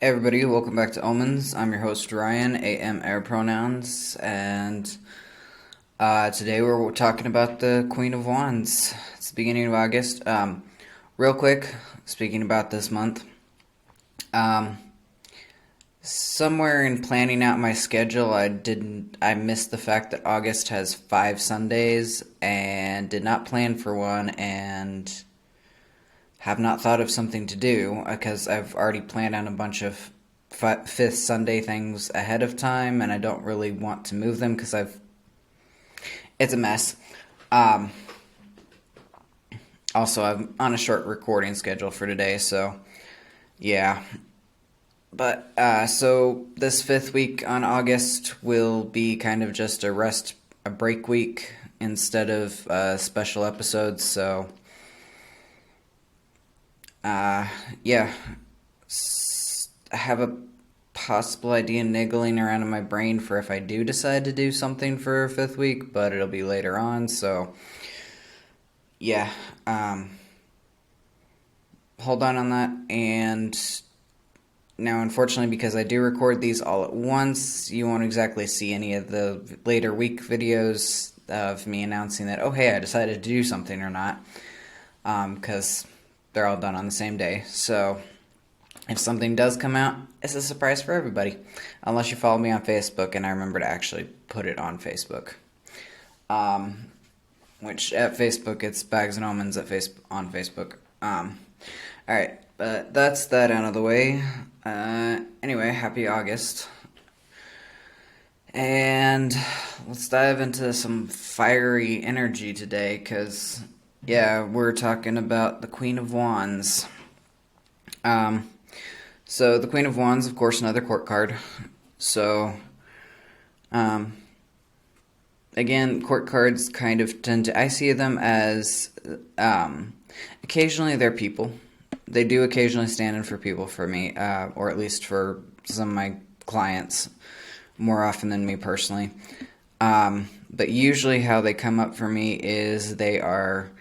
Hey everybody, welcome back to Omens. I'm your host Ryan, AM air pronouns, and today we're talking about the Queen of Wands. It's the beginning of August. Real quick, speaking about this month, um, somewhere in planning out my schedule, I missed the fact that August has 5 Sundays and did not plan for one and have not thought of something to do because I've already planned on a bunch of fifth Sunday things ahead of time, and I don't really want to move them because it's a mess. Um, Also, I'm on a short recording schedule for today, so yeah. But so this fifth week on August will be kind of just a break week instead of special episodes. So yeah, I have a possible idea niggling around in my brain for if I do decide to do something for fifth week, but it'll be later on. So yeah, hold on that. And now, unfortunately, because I do record these all at once, you won't exactly see any of the later week videos of me announcing that, oh hey, I decided to do something or not, because they're all done on the same day. So if something does come out, it's a surprise for everybody. Unless you follow me on Facebook and I remember to actually put it on Facebook. Which at Facebook, it's Bags and Omens on Facebook. Alright, but that's that out of the way. Anyway, happy August. And let's dive into some fiery energy today, because, yeah, we're talking about the Queen of Wands. So the Queen of Wands, of course, another court card. So, again, court cards kind of I see them as, occasionally they're people. They do occasionally stand in for people for me, or at least for some of my clients, more often than me personally. But usually how they come up for me is they are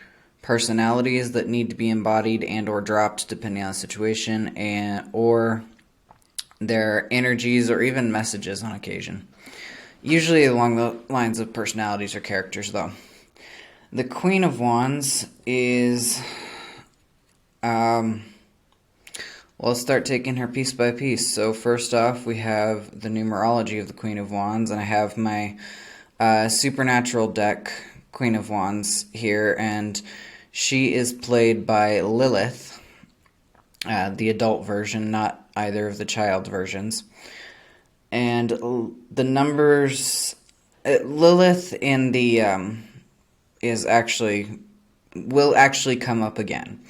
personalities that need to be embodied and or dropped depending on the situation, or their energies or even messages on occasion. Usually along the lines of personalities or characters, though. The Queen of Wands is, let's start taking her piece by piece. So first off, we have the numerology of the Queen of Wands, and I have my supernatural deck, Queen of Wands, here, and she is played by Lilith, the adult version, not either of the child versions. And the numbers, Lilith in the will actually come up again.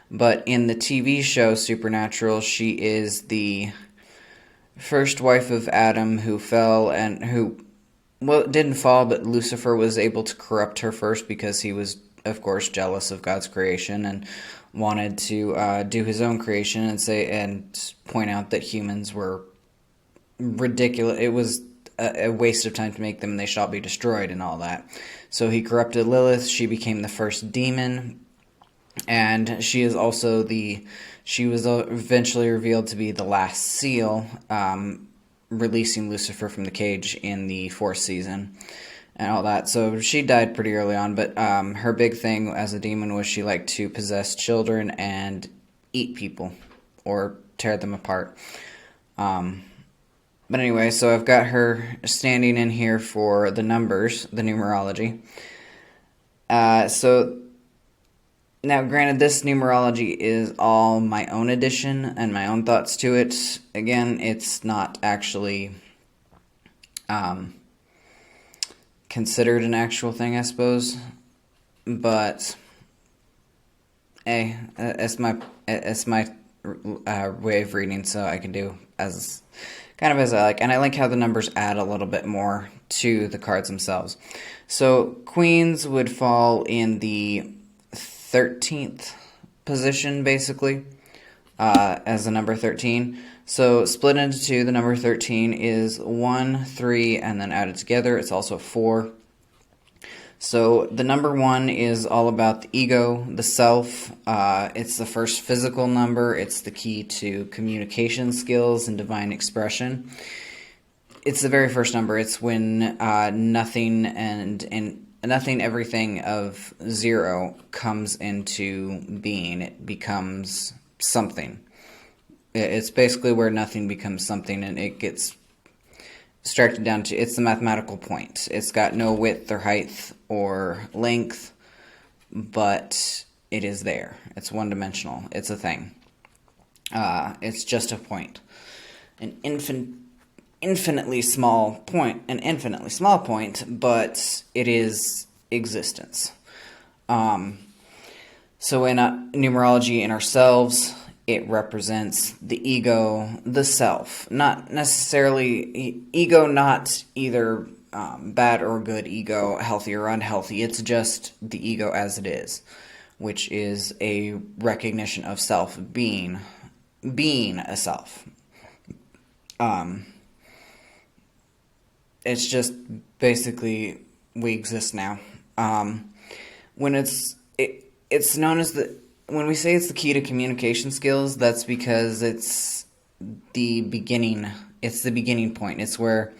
But in the TV show Supernatural, she is the first wife of Adam who fell and didn't fall, but Lucifer was able to corrupt her first because he was, of course, jealous of God's creation and wanted to do his own creation and point out that humans were ridiculous. It was a waste of time to make them, and they should all be destroyed and all that. So he corrupted Lilith. She became the first demon, and she was eventually revealed to be the last seal, releasing Lucifer from the cage in the 4th season and all that. So she died pretty early on, but her big thing as a demon was she liked to possess children and eat people or tear them apart. But anyway, so I've got her standing in here for the numbers, the numerology. So now, granted, this numerology is all my own addition and my own thoughts to it. Again, it's not actually considered an actual thing, I suppose. But hey, it's my way of reading, so I can do as I like. And I like how the numbers add a little bit more to the cards themselves. So queens would fall in the 13th position, basically, as the number 13. So split into two, the number 13 is 1, 3, and then added together, it's also 4. So the number 1 is all about the ego, the self. It's the first physical number. It's the key to communication skills and divine expression. It's the very first number. It's when nothing and nothing, everything of 0 comes into being. It becomes something. It's basically where nothing becomes something, and it gets stretched down to, it's the mathematical point. It's got no width or height or length, but it is there. It's one-dimensional. It's a thing. It's just a point. An infinitely small point, but it is existence. So in numerology, in ourselves, it represents the ego, the self. Not necessarily ego, not either bad or good ego, healthy or unhealthy. It's just the ego as it is, which is a recognition of self, being a self. It's just basically we exist now. When it's known as when we say it's the key to communication skills, that's because it's the beginning. It's the beginning point. It's where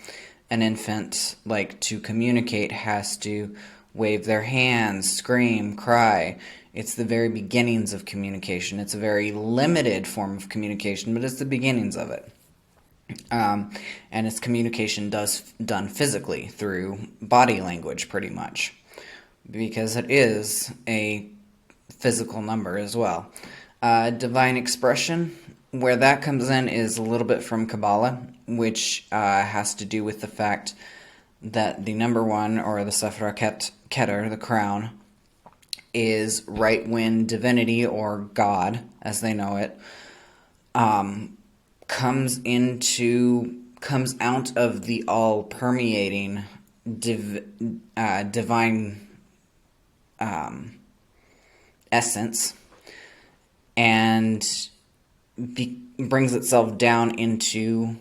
an infant, to communicate, has to wave their hands, scream, cry. It's the very beginnings of communication. It's a very limited form of communication, but it's the beginnings of it. And its communication done physically through body language, pretty much, because it is a physical number as well. Divine expression, where that comes in, is a little bit from Kabbalah, which has to do with the fact that the number 1, or the Sephra Keter, the crown, is right when divinity, or God, as they know it, comes out of the all-permeating divine essence, and brings itself down into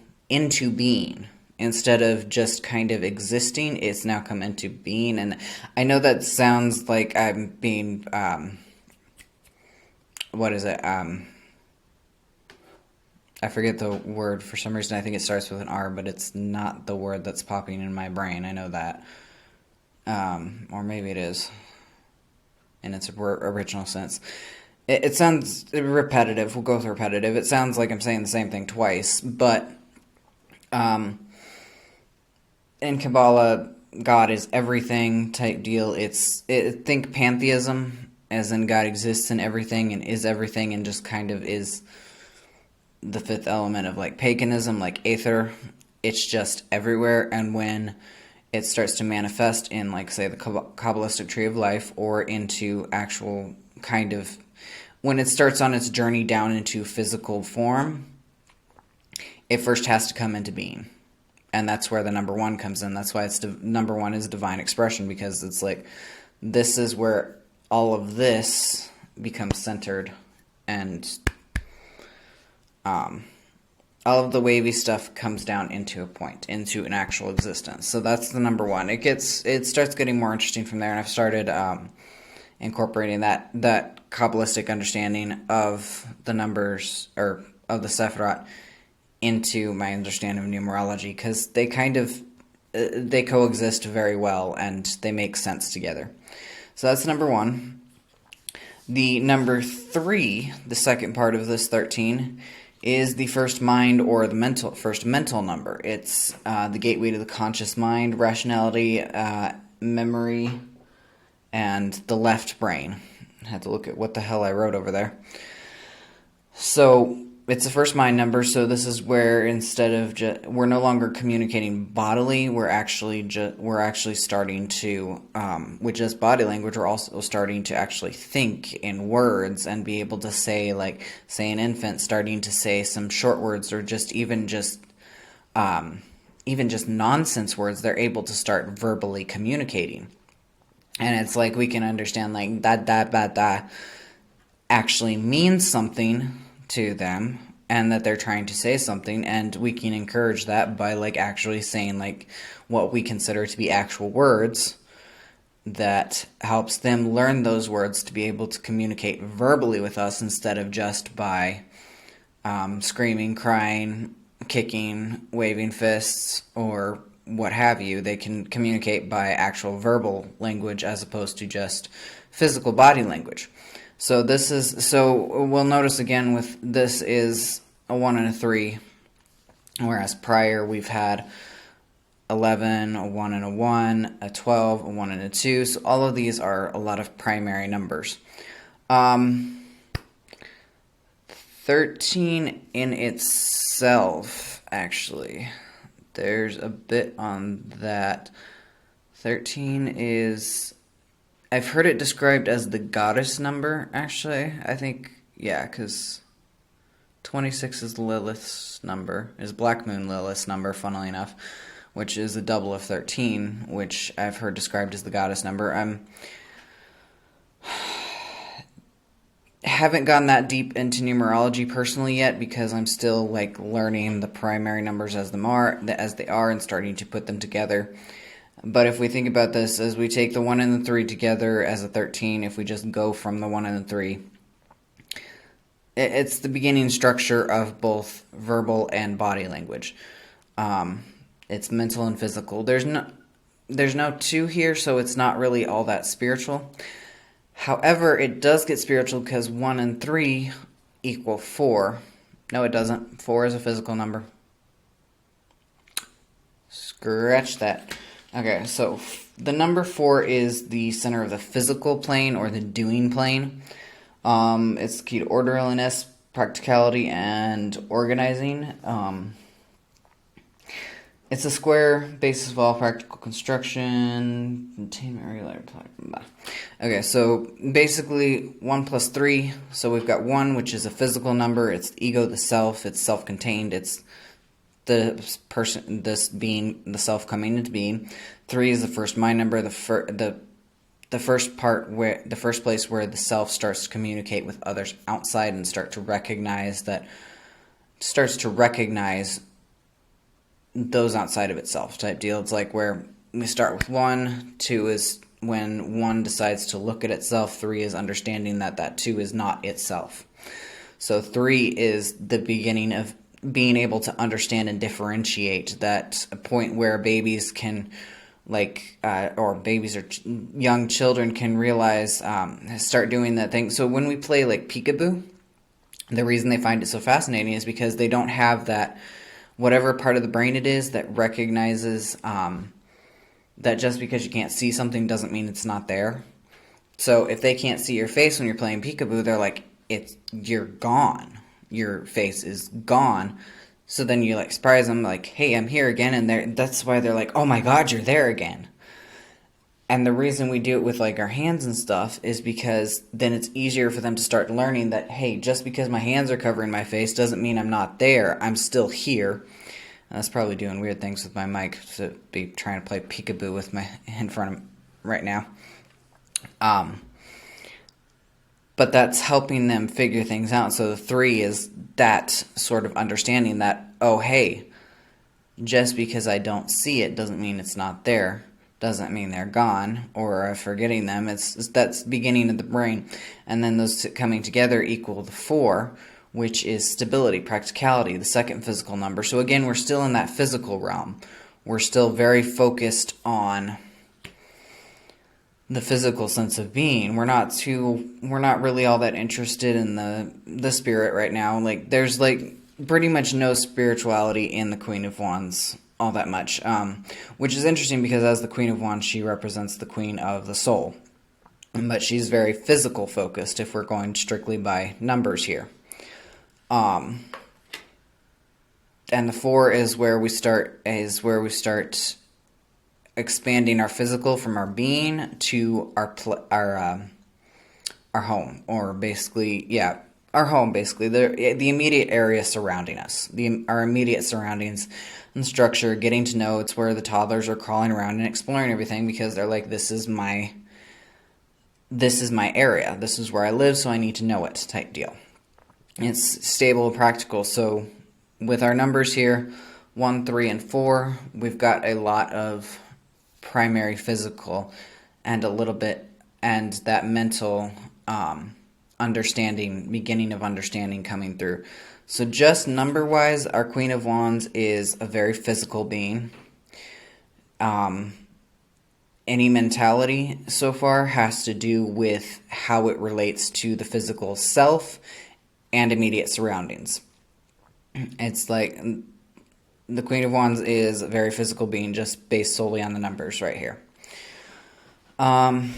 being. Instead of just kind of existing, it's now come into being. And I know that sounds like I'm being what is it? I forget the word for some reason. I think it starts with an R, but it's not the word that's popping in my brain. I know that. Or maybe it is in its original sense. It sounds repetitive. We'll go with repetitive. It sounds like I'm saying the same thing twice, but in Kabbalah, God is everything type deal. Think pantheism, as in God exists in everything and is everything, and just kind of is the fifth element of paganism, like aether. It's just everywhere, and when it starts to manifest in, say, the Kabbalistic tree of life, or into actual kind of, when it starts on its journey down into physical form, it first has to come into being. And that's where the number 1 comes in. That's why it's number 1 is divine expression, because it's this is where all of this becomes centered, and all of the wavy stuff comes down into a point, into an actual existence. So that's the number 1. It starts getting more interesting from there, and I've started incorporating that Kabbalistic understanding of the numbers, or of the Sephirot, into my understanding of numerology, because they they coexist very well, and they make sense together. So that's number 1. The number 3, the second part of this 13, is the first mind, or the first mental number. It's the gateway to the conscious mind, rationality, memory, and the left brain. I had to look at what the hell I wrote over there. So it's the first mind number. So this is where, instead of we're no longer communicating bodily, we're actually starting to, with just body language, we're also starting to actually think in words, and be able to say, say an infant starting to say some short words, or even just nonsense words. They're able to start verbally communicating. And it's we can understand that actually means something to them, and that they're trying to say something, and we can encourage that by actually saying what we consider to be actual words, that helps them learn those words to be able to communicate verbally with us instead of just by screaming, crying, kicking, waving fists, or what have you. They can communicate by actual verbal language as opposed to just physical body language. So we'll notice again with this is a 1 and a 3, whereas prior we've had 11, a 1 and a 1, a 12, a 1 and a 2. So all of these are a lot of primary numbers. 13 in itself, actually, there's a bit on that. 13 is, I've heard it described as the goddess number, actually. I think, yeah, because 26 is Lilith's number, is Black Moon Lilith's number, funnily enough, which is a double of 13, which I've heard described as the goddess number. Haven't gotten that deep into numerology personally yet because I'm still like learning the primary numbers as they are and starting to put them together. But if we think about this as we take the 1 and the 3 together as a 13, if we just go from the 1 and the 3, it's the beginning structure of both verbal and body language. It's mental and physical. There's no 2 here, so it's not really all that spiritual. However, it does get spiritual because 1 and 3 equal 4. No, it doesn't. 4 is a physical number. Scratch that. Okay, so the number 4 is the center of the physical plane or the doing plane. It's the key to orderliness, practicality, and organizing. It's a square basis of all practical construction, containment, regular. Okay, so basically 1 plus 3. So we've got 1, which is a physical number. It's the ego, the self. It's self-contained. It's the person, this being, the self coming into being. 3 is the first mind number. The first place where the self starts to communicate with others outside and starts to recognize those outside of itself type deal. It's like where we start with 1, 2 is when 1 decides to look at itself, 3 is understanding that 2 is not itself. So 3 is the beginning of being able to understand and differentiate, that a point where babies can or babies or young children can realize, start doing that thing. So when we play like peekaboo, the reason they find it so fascinating is because they don't have that, whatever part of the brain it is that recognizes that just because you can't see something doesn't mean it's not there. So if they can't see your face when you're playing peekaboo, they're like, you're gone. Your face is gone. So then you like surprise them like, hey, I'm here again. And that's why they're like, oh my God, you're there again. And the reason we do it with like our hands and stuff is because then it's easier for them to start learning that, hey, just because my hands are covering my face doesn't mean I'm not there. I'm still here. And that's probably doing weird things with my mic to be trying to play peekaboo with my in front of me right now. But that's helping them figure things out. So the 3 is that sort of understanding that, oh, hey, just because I don't see it doesn't mean it's not there. Doesn't mean they're gone or forgetting them. That's beginning of the brain. And then those two coming together equal the 4, which is stability, practicality, the second physical number. So again, we're still in that physical realm. We're still very focused on the physical sense of being. We're not really all that interested in the spirit right now. Like there's like pretty much no spirituality in the Queen of Wands all that much, which is interesting because as the Queen of Wands, she represents the Queen of the soul, but she's very physical focused if we're going strictly by numbers here. And the 4 is where we start expanding our physical from our being to our home, or basically, our home, basically the immediate area surrounding us, our immediate surroundings and structure. Getting to know, it's where the toddlers are crawling around and exploring everything because they're like, this is my area, this is where I live, so I need to know it type deal. It's stable and practical. So with our numbers here, 1, 3, and 4, we've got a lot of primary physical and a little bit, and that mental understanding, beginning of understanding coming through. So just number-wise, our Queen of Wands is a very physical being. Any mentality so far has to do with how it relates to the physical self and immediate surroundings. It's like the Queen of Wands is a very physical being, just based solely on the numbers right here. And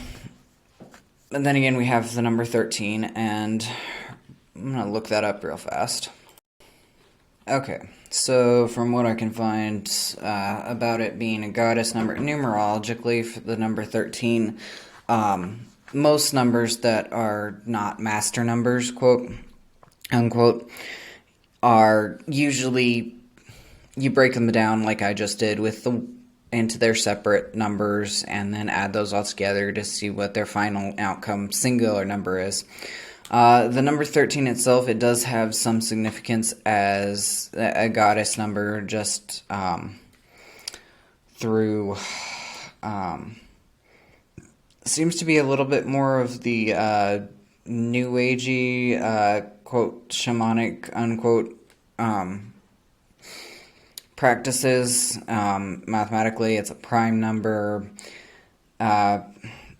then again, we have the number 13, and I'm going to look that up real fast. Okay, so from what I can find about it being a goddess number, numerologically, for the number 13, most numbers that are not master numbers, quote unquote, are usually, you break them down like I just did into their separate numbers, and then add those all together to see what their final outcome singular number is. The number 13 itself, it does have some significance as a goddess number, just through seems to be a little bit more of the new agey, quote, shamanic, unquote, practices. Mathematically, it's a prime number.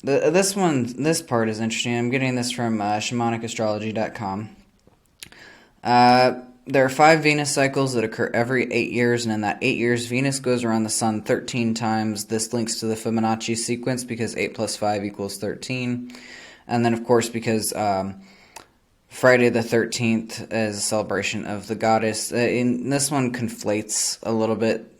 This part is interesting. I'm getting this from shamanicastrology.com. There are 5 Venus cycles that occur every 8 years, and in that 8 years, Venus goes around the sun 13 times. This links to the Fibonacci sequence because 8 plus 5 equals 13. And then, of course, because Friday the 13th is a celebration of the goddess. In this one conflates a little bit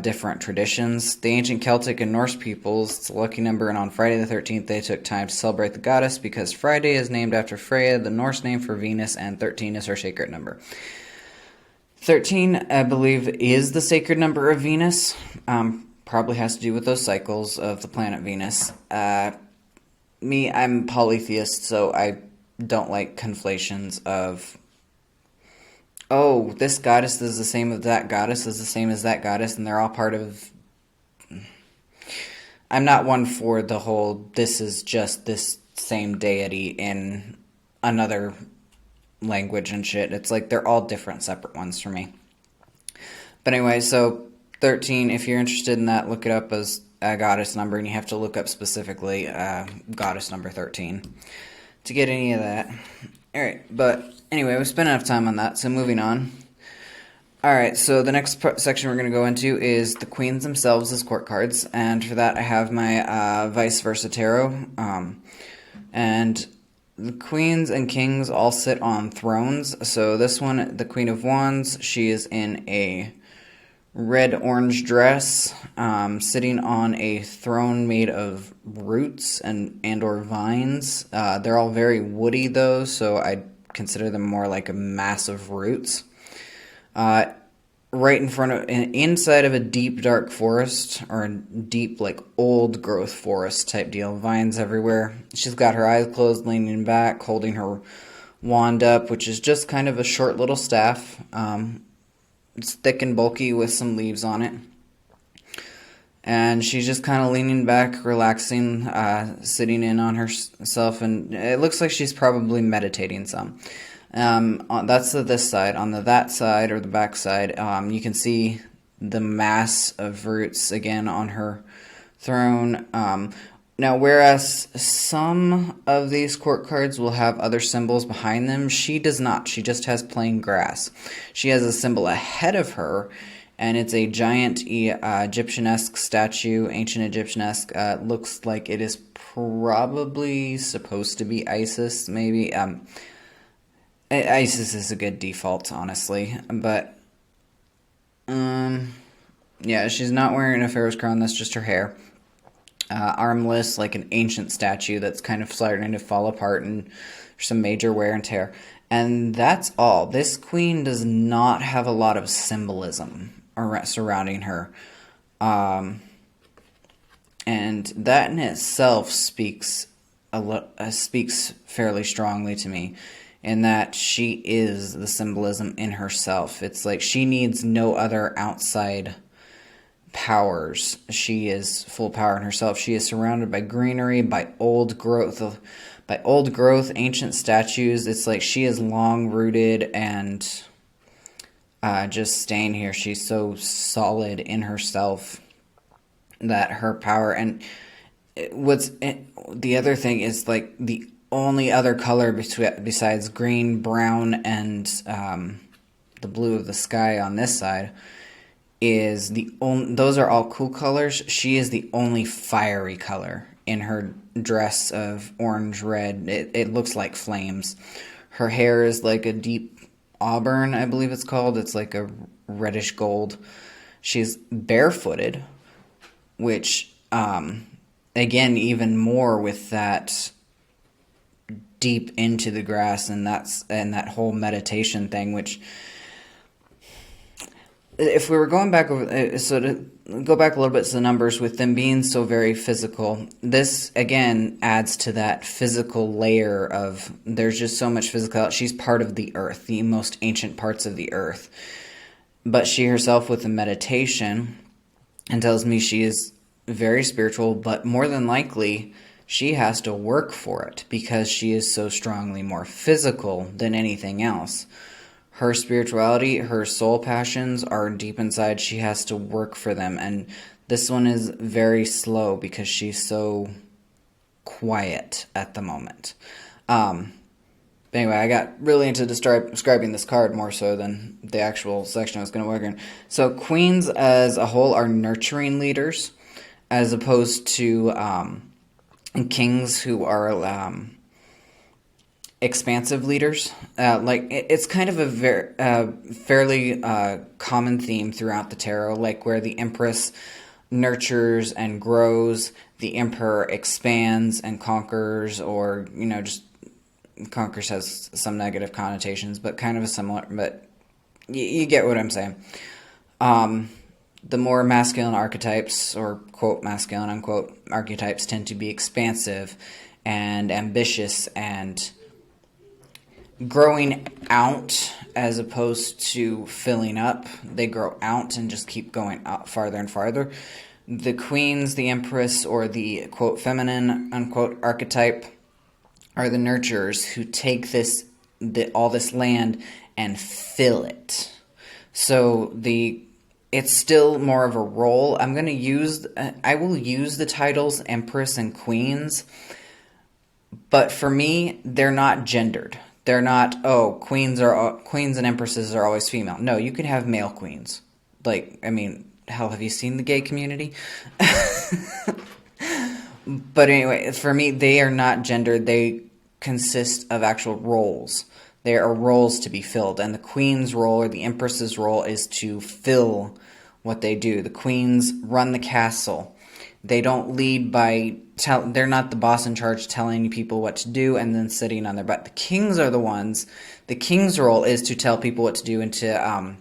different traditions. The ancient Celtic and Norse peoples, it's a lucky number, and on Friday the 13th they took time to celebrate the goddess because Friday is named after Freya, the Norse name for Venus, and 13 is her sacred number. 13, I believe, is the sacred number of Venus. Probably has to do with those cycles of the planet Venus. I'm polytheist, so I don't like conflations of, oh, this goddess is the same as that goddess is the same as that goddess, and they're all part of... I'm not one for the whole, this is just this same deity in another language and shit. It's like they're all different, separate ones for me. But anyway, so 13, if you're interested in that, look it up as a goddess number, and you have to look up specifically goddess number 13 to get any of that. Alright, but anyway, we spent enough time on that, so moving on. Alright, so the next section we're going to go into is the queens themselves as court cards, and for that I have my Vice Versa Tarot, and the queens and kings all sit on thrones. So this one, the Queen of Wands, she is in a red-orange dress, sitting on a throne made of roots and or vines. They're all very woody, though, so I consider them more like a mass of roots. Right in front of, inside of a deep, dark forest, or a deep, like, old-growth forest type deal. Vines everywhere. She's got her eyes closed, leaning back, holding her wand up, which is just kind of a short little staff. It's thick and bulky with some leaves on it. And she's just kind of leaning back, relaxing, sitting in on herself, and it looks like she's probably meditating some. That's this side. On that side, or the back side, you can see the mass of roots again on her throne. Now, whereas some of these court cards will have other symbols behind them, she does not. She just has plain grass. She has a symbol ahead of her, and it's a giant Egyptian-esque statue, ancient Egyptian-esque. Looks like it is probably supposed to be Isis, maybe. Isis is a good default, honestly, but yeah, she's not wearing a pharaoh's crown. That's just her hair. Armless, like an ancient statue that's kind of starting to fall apart, and some major wear and tear. And that's all. This queen does not have a lot of symbolism surrounding her. And that in itself speaks fairly strongly to me, in that she is the symbolism in herself. It's like she needs no other outside powers. She is full power in herself. She is surrounded by greenery, by old growth, ancient statues. It's like she is long rooted and just staying here. She's so solid in herself that her power. And the other thing is, like, the only other color besides green, brown, and the blue of the sky on this side is those are all cool colors. She is the only fiery color in her dress of orange red. It looks like flames. Her hair is like a deep auburn, I believe it's called. It's like a reddish gold. She's barefooted, which again, even more with that deep into the grass, and that whole meditation thing, which, if we were going back over, so to go back a little bit to the numbers, with them being so very physical, this again adds to that physical layer of, there's just so much physical. She's part of the earth, the most ancient parts of the earth. But she herself, with the meditation, and tells me she is very spiritual, but more than likely she has to work for it because she is so strongly more physical than anything else. Her spirituality, her soul passions are deep inside. She has to work for them. And this one is very slow because she's so quiet at the moment. Anyway, I got really into describing this card more so than the actual section I was going to work in. So queens as a whole are nurturing leaders, as opposed to kings, who are expansive leaders. It's kind of a fairly common theme throughout the tarot, like where the Empress nurtures and grows, the Emperor expands and conquers, or just conquers has some negative connotations, but kind of a similar. But you get what I'm saying. The more masculine archetypes, or quote masculine unquote archetypes, tend to be expansive and ambitious and growing out, as opposed to filling up. They grow out and just keep going out farther and farther. The queens, the Empress, or the quote feminine unquote archetype are the nurturers who take all this land and fill it. So it's still more of a role. I will use the titles Empress and Queens, but for me, they're not gendered. They're not, queens and empresses are always female. No, you can have male queens. Hell, have you seen the gay community? But anyway, for me, they are not gendered. They consist of actual roles. There are roles to be filled, and the queen's role or the empress's role is to fill what they do. The queens run the castle. They don't lead by they're not the boss in charge telling people what to do and then sitting on their butt. The kings are the ones. The king's role is to tell people what to do and to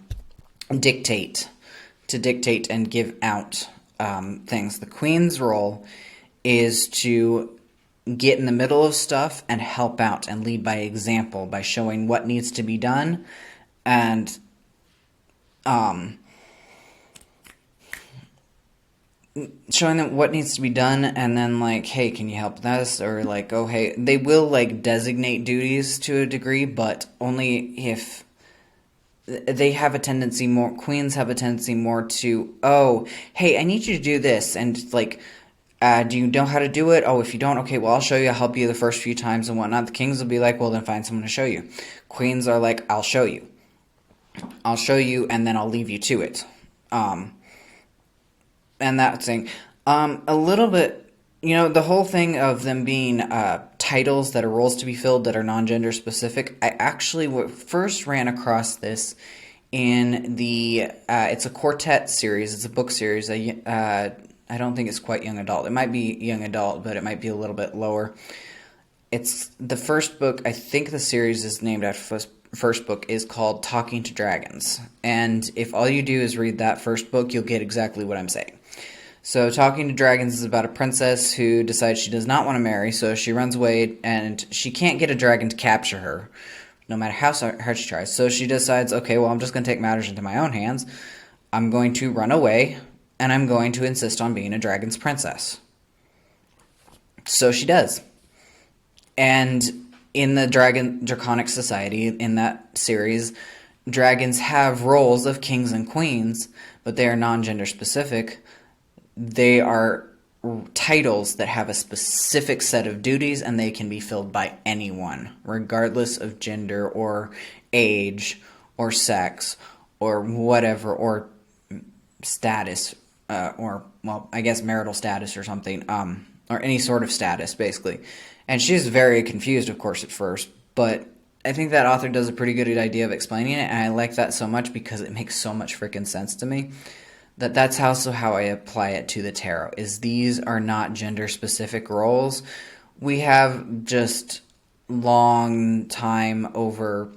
dictate and give out things. The queen's role is to get in the middle of stuff and help out and lead by example, by showing what needs to be done and showing them what needs to be done, and then hey, can you help with this? Or oh, hey, they will designate duties to a degree, but only if they have a tendency more. Queens have a tendency more to, oh, hey, I need you to do this, and do you know how to do it? Oh, if you don't, okay, well, I'll show you. I'll help you the first few times and whatnot. The kings will be well, then find someone to show you. Queens are I'll show you. I'll show you, and then I'll leave you to it. And that thing. A little bit, the whole thing of them being titles that are roles to be filled that are non-gender specific, I actually first ran across this in it's a quartet series. It's a book series. I don't think it's quite young adult. It might be young adult, but it might be a little bit lower. It's the first book. I think the series is named after first book is called Talking to Dragons. And if all you do is read that first book, you'll get exactly what I'm saying. So Talking to Dragons is about a princess who decides she does not want to marry, so she runs away, and she can't get a dragon to capture her, no matter how hard she tries. So she decides, okay, well, I'm just going to take matters into my own hands. I'm going to run away and I'm going to insist on being a dragon's princess. So she does. And in the Draconic Society, in that series, dragons have roles of kings and queens, but they are non-gender specific. They are titles that have a specific set of duties, and they can be filled by anyone, regardless of gender or age or sex or whatever, or status, or, well, I guess marital status or something, or any sort of status, basically. And she's very confused, of course, at first, but I think that author does a pretty good idea of explaining it, and I like that so much because it makes so much freaking sense to me. That's also how I apply it to the tarot, is these are not gender-specific roles. We have just long time over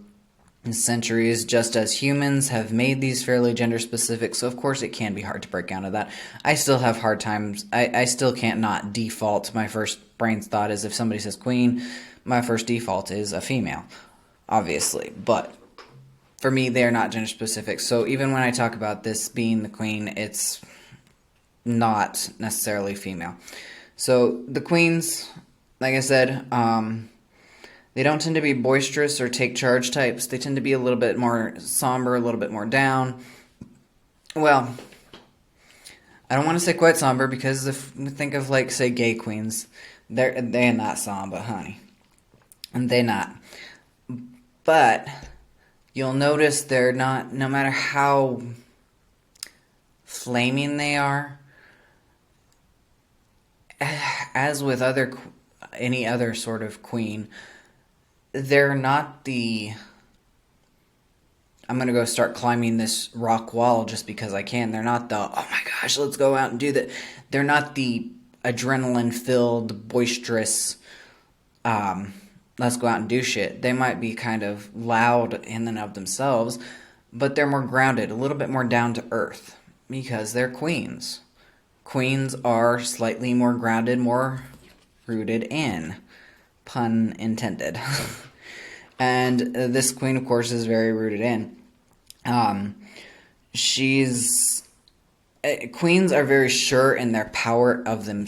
centuries, just as humans have made these fairly gender-specific, so of course it can be hard to break down to that. I still have hard times. I still can't not default. My first brain thought is if somebody says queen, my first default is a female, obviously, but for me, they are not gender specific. So even when I talk about this being the queen, it's not necessarily female. So the queens, like I said, they don't tend to be boisterous or take charge types. They tend to be a little bit more somber, a little bit more down. Well, I don't want to say quite somber, because if we think of, like, say, gay queens, they're not somber, honey. And they're not. But you'll notice they're not, no matter how flaming they are, as with any other sort of queen, they're not the, I'm going to go start climbing this rock wall just because I can. They're not the, oh my gosh, let's go out and do that. They're not the adrenaline-filled, boisterous, let's go out and do shit. They might be kind of loud in and of themselves, but they're more grounded, a little bit more down to earth, because they're queens. Queens are slightly more grounded, more rooted in. Pun intended. And this queen, of course, is very rooted in. Queens are very sure in their power of them,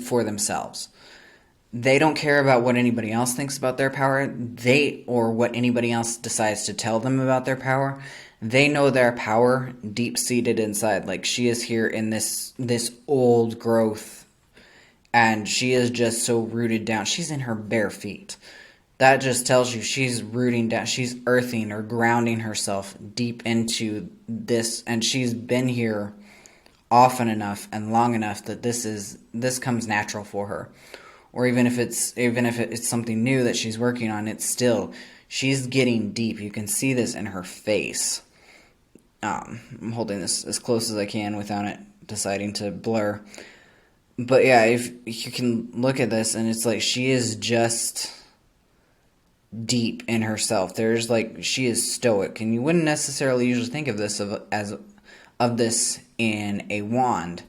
for themselves. They don't care about what anybody else thinks about their power, or what anybody else decides to tell them about their power. They know their power deep-seated inside. Like, she is here in this old growth, and she is just so rooted down. She's in her bare feet. That just tells you she's rooting down. She's earthing or grounding herself deep into this, and she's been here often enough and long enough that this comes natural for her. Or even if it's something new that she's working on, she's getting deep. You can see this in her face. I'm holding this as close as I can without it deciding to blur. But yeah, if you can look at this, and it's like she is just deep in herself. She is stoic, and you wouldn't necessarily usually think of this of this in a wand,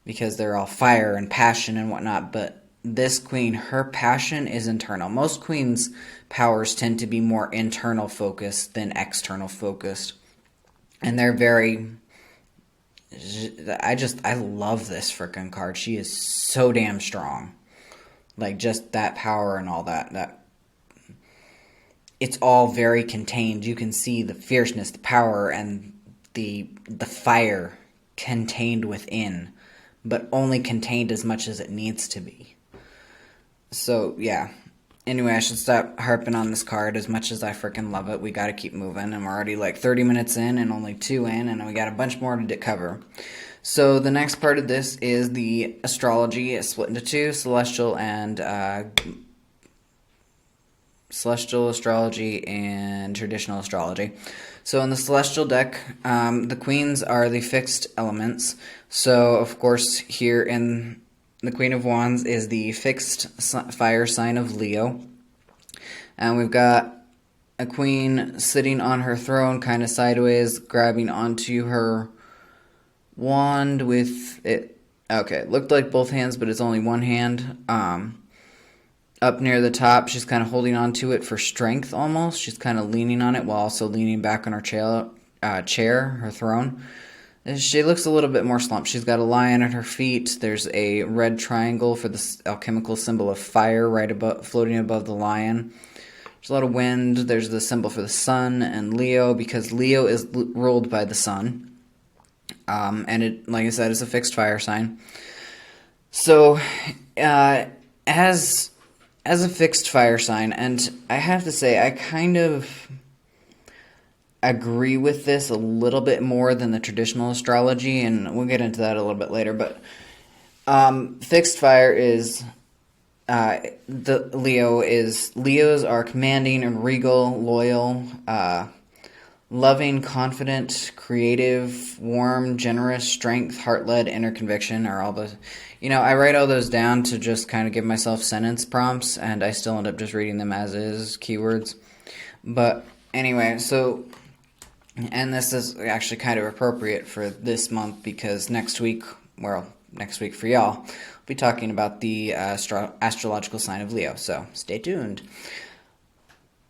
because they're all fire and passion and whatnot, but this queen, her passion is internal. Most queens' powers tend to be more internal focused than external focused. And they're very, I love this frickin' card. She is so damn strong. Like, just that power and all that it's all very contained. You can see the fierceness, the power, and the fire contained within, but only contained as much as it needs to be. So, yeah. Anyway, I should stop harping on this card as much as I freaking love it. We gotta keep moving, and we're already like 30 minutes in and only 2 in, and we got a bunch more to cover. So, the next part of this is the astrology. It's split into two, celestial astrology and traditional astrology. So in the celestial deck, the queens are the fixed elements. So, of course, here in the Queen of Wands is the fixed fire sign of Leo. And we've got a queen sitting on her throne, kind of sideways, grabbing onto her wand with it. Okay, it looked like both hands, but it's only one hand. Up near the top, she's kind of holding on to it for strength almost. She's kind of leaning on it while also leaning back on her chair, her throne. She looks a little bit more slumped. She's got a lion at her feet. There's a red triangle for the alchemical symbol of fire right above, floating above the lion. There's a lot of wind. There's the symbol for the sun and Leo, because Leo is ruled by the sun. And it, like I said, is a fixed fire sign. So, as a fixed fire sign, and I have to say, I kind of agree with this a little bit more than the traditional astrology, and we'll get into that a little bit later, but fixed fire is Leos are commanding and regal, loyal, loving, confident, creative, warm, generous, strength, heart-led, inner conviction are all the, I write all those down to just kind of give myself sentence prompts, and I still end up just reading them as is, keywords. But anyway, so, and this is actually kind of appropriate for this month, because next week for y'all, we'll be talking about the astrological sign of Leo, so stay tuned.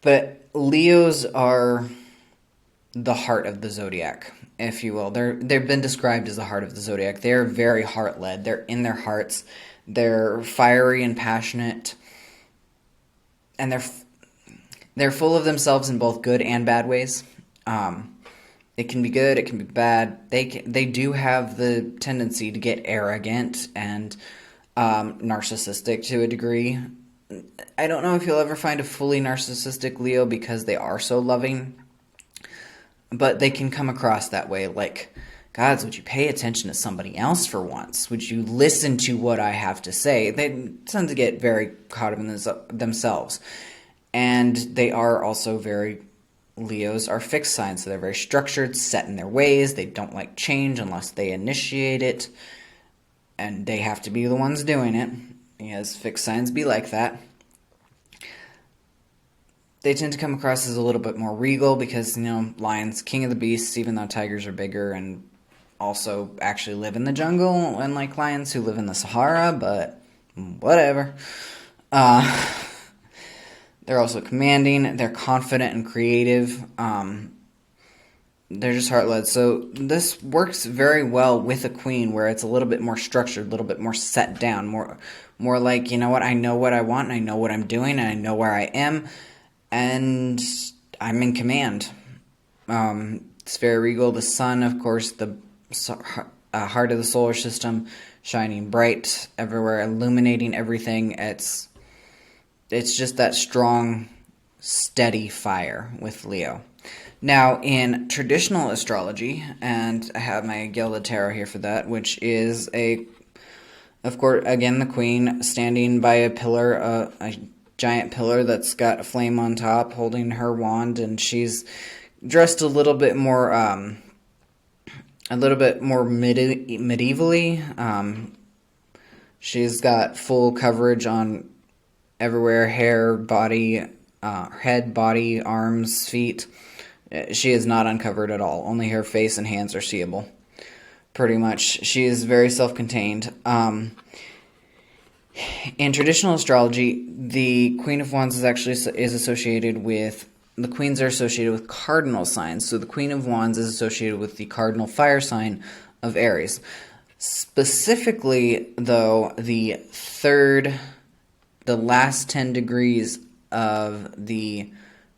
But Leos are the heart of the zodiac, if you will. They've been described as the heart of the zodiac. They're very heart-led. They're in their hearts. They're fiery and passionate, and they're full of themselves in both good and bad ways. It can be good, it can be bad. They do have the tendency to get arrogant and narcissistic to a degree. I don't know if you'll ever find a fully narcissistic Leo, because they are so loving, but they can come across that way, like, gods, would you pay attention to somebody else for once? Would you listen to what I have to say? They tend to get very caught up in themselves. And they are also Leos are fixed signs, so they're very structured, set in their ways. They don't like change unless they initiate it, and they have to be the ones doing it, because fixed signs be like that. They tend to come across as a little bit more regal, because, lions, king of the beasts, even though tigers are bigger and also actually live in the jungle, unlike lions who live in the Sahara, but whatever. They're also commanding, they're confident and creative, they're just heart-led. So this works very well with a queen, where it's a little bit more structured, a little bit more set down, more like, I know what I want, and I know what I'm doing, and I know where I am, and I'm in command. It's very regal. The sun, of course, the heart of the solar system, shining bright everywhere, illuminating everything. It's just that strong, steady fire with Leo. Now, in traditional astrology, and I have my Gilded Tarot here for that, which is of course, again, the queen standing by a pillar, a giant pillar that's got a flame on top, holding her wand, and she's dressed a little bit more medievally. She's got full coverage on everywhere: hair, body, head, body, arms, feet. She is not uncovered at all. Only her face and hands are seeable. Pretty much. She is very self-contained. In traditional astrology, the Queen of Wands is associated with... The queens are associated with cardinal signs. So the Queen of Wands is associated with the cardinal fire sign of Aries. Specifically, though, the last 10 degrees of the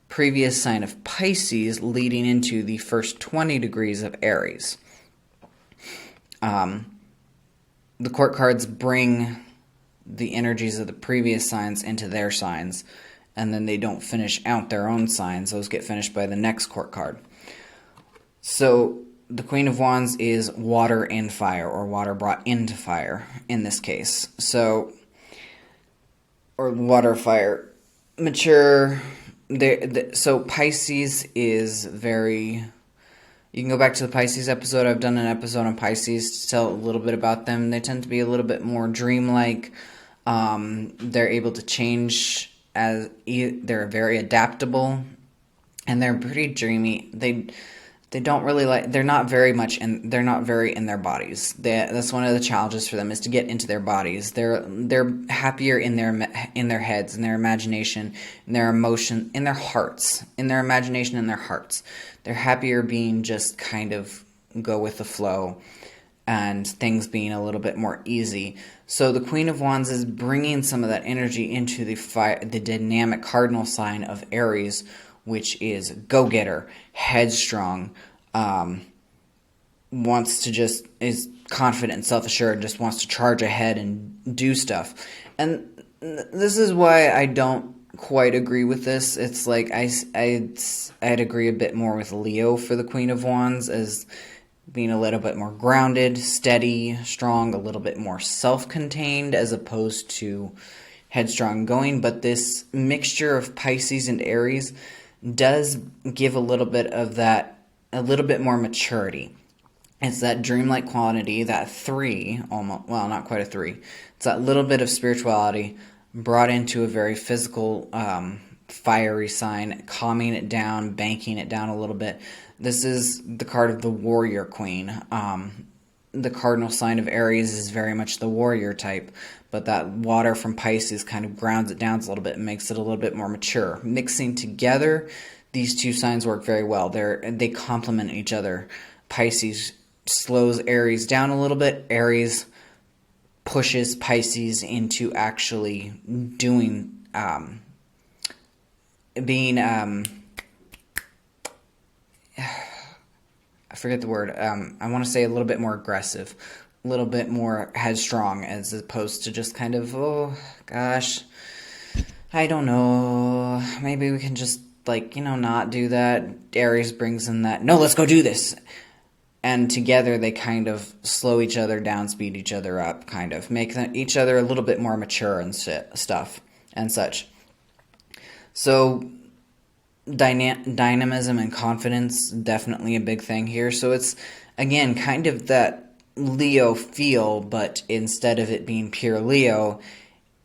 previous sign of Pisces, leading into the first 20 degrees of Aries. The court cards bring the energies of the previous signs into their signs, and then they don't finish out their own signs. Those get finished by the next court card. So the Queen of Wands is water and fire, or water brought into fire in this case. So, or water, fire, mature. So Pisces is very... You can go back to the Pisces episode. I've done an episode on Pisces to tell a little bit about them. They tend to be a little bit more dreamlike. They're able to change they're very adaptable, and they're pretty dreamy. They don't really they're not very in their bodies. That's one of the challenges for them, is to get into their bodies. They're happier in their heads, in their imagination, in their emotion, in their hearts, in their imagination, in their hearts. They're happier being just kind of go with the flow, and things being a little bit more easy. So the Queen of Wands is bringing some of that energy into the dynamic cardinal sign of Aries, which is go-getter, headstrong, is confident and self-assured, just wants to charge ahead and do stuff. And this is why I don't quite agree with this. It's like I'd agree a bit more with Leo for the Queen of Wands as being a little bit more grounded, steady, strong, a little bit more self-contained as opposed to headstrong going. But this mixture of Pisces and Aries does give a little bit more maturity. It's that dreamlike quality, that 3, almost, well, not quite a 3. It's that little bit of spirituality brought into a very physical, fiery sign, calming it down, banking it down a little bit. This is the card of the warrior queen. The cardinal sign of Aries is very much the warrior type, but that water from Pisces kind of grounds it down a little bit and makes it a little bit more mature. Mixing together, these two signs work very well. They complement each other. Pisces slows Aries down a little bit. Aries pushes Pisces into actually doing, I forget the word. I want to say a little bit more aggressive, a little bit more headstrong, as opposed to just kind of, oh gosh, I don't know, maybe we can just not do that. Aries brings in that, no, let's go do this. And together they kind of slow each other down, speed each other up, kind of make each other a little bit more mature and stuff and such. So dynamism and confidence, definitely a big thing here. So it's, again, kind of that Leo feel, but instead of it being pure Leo,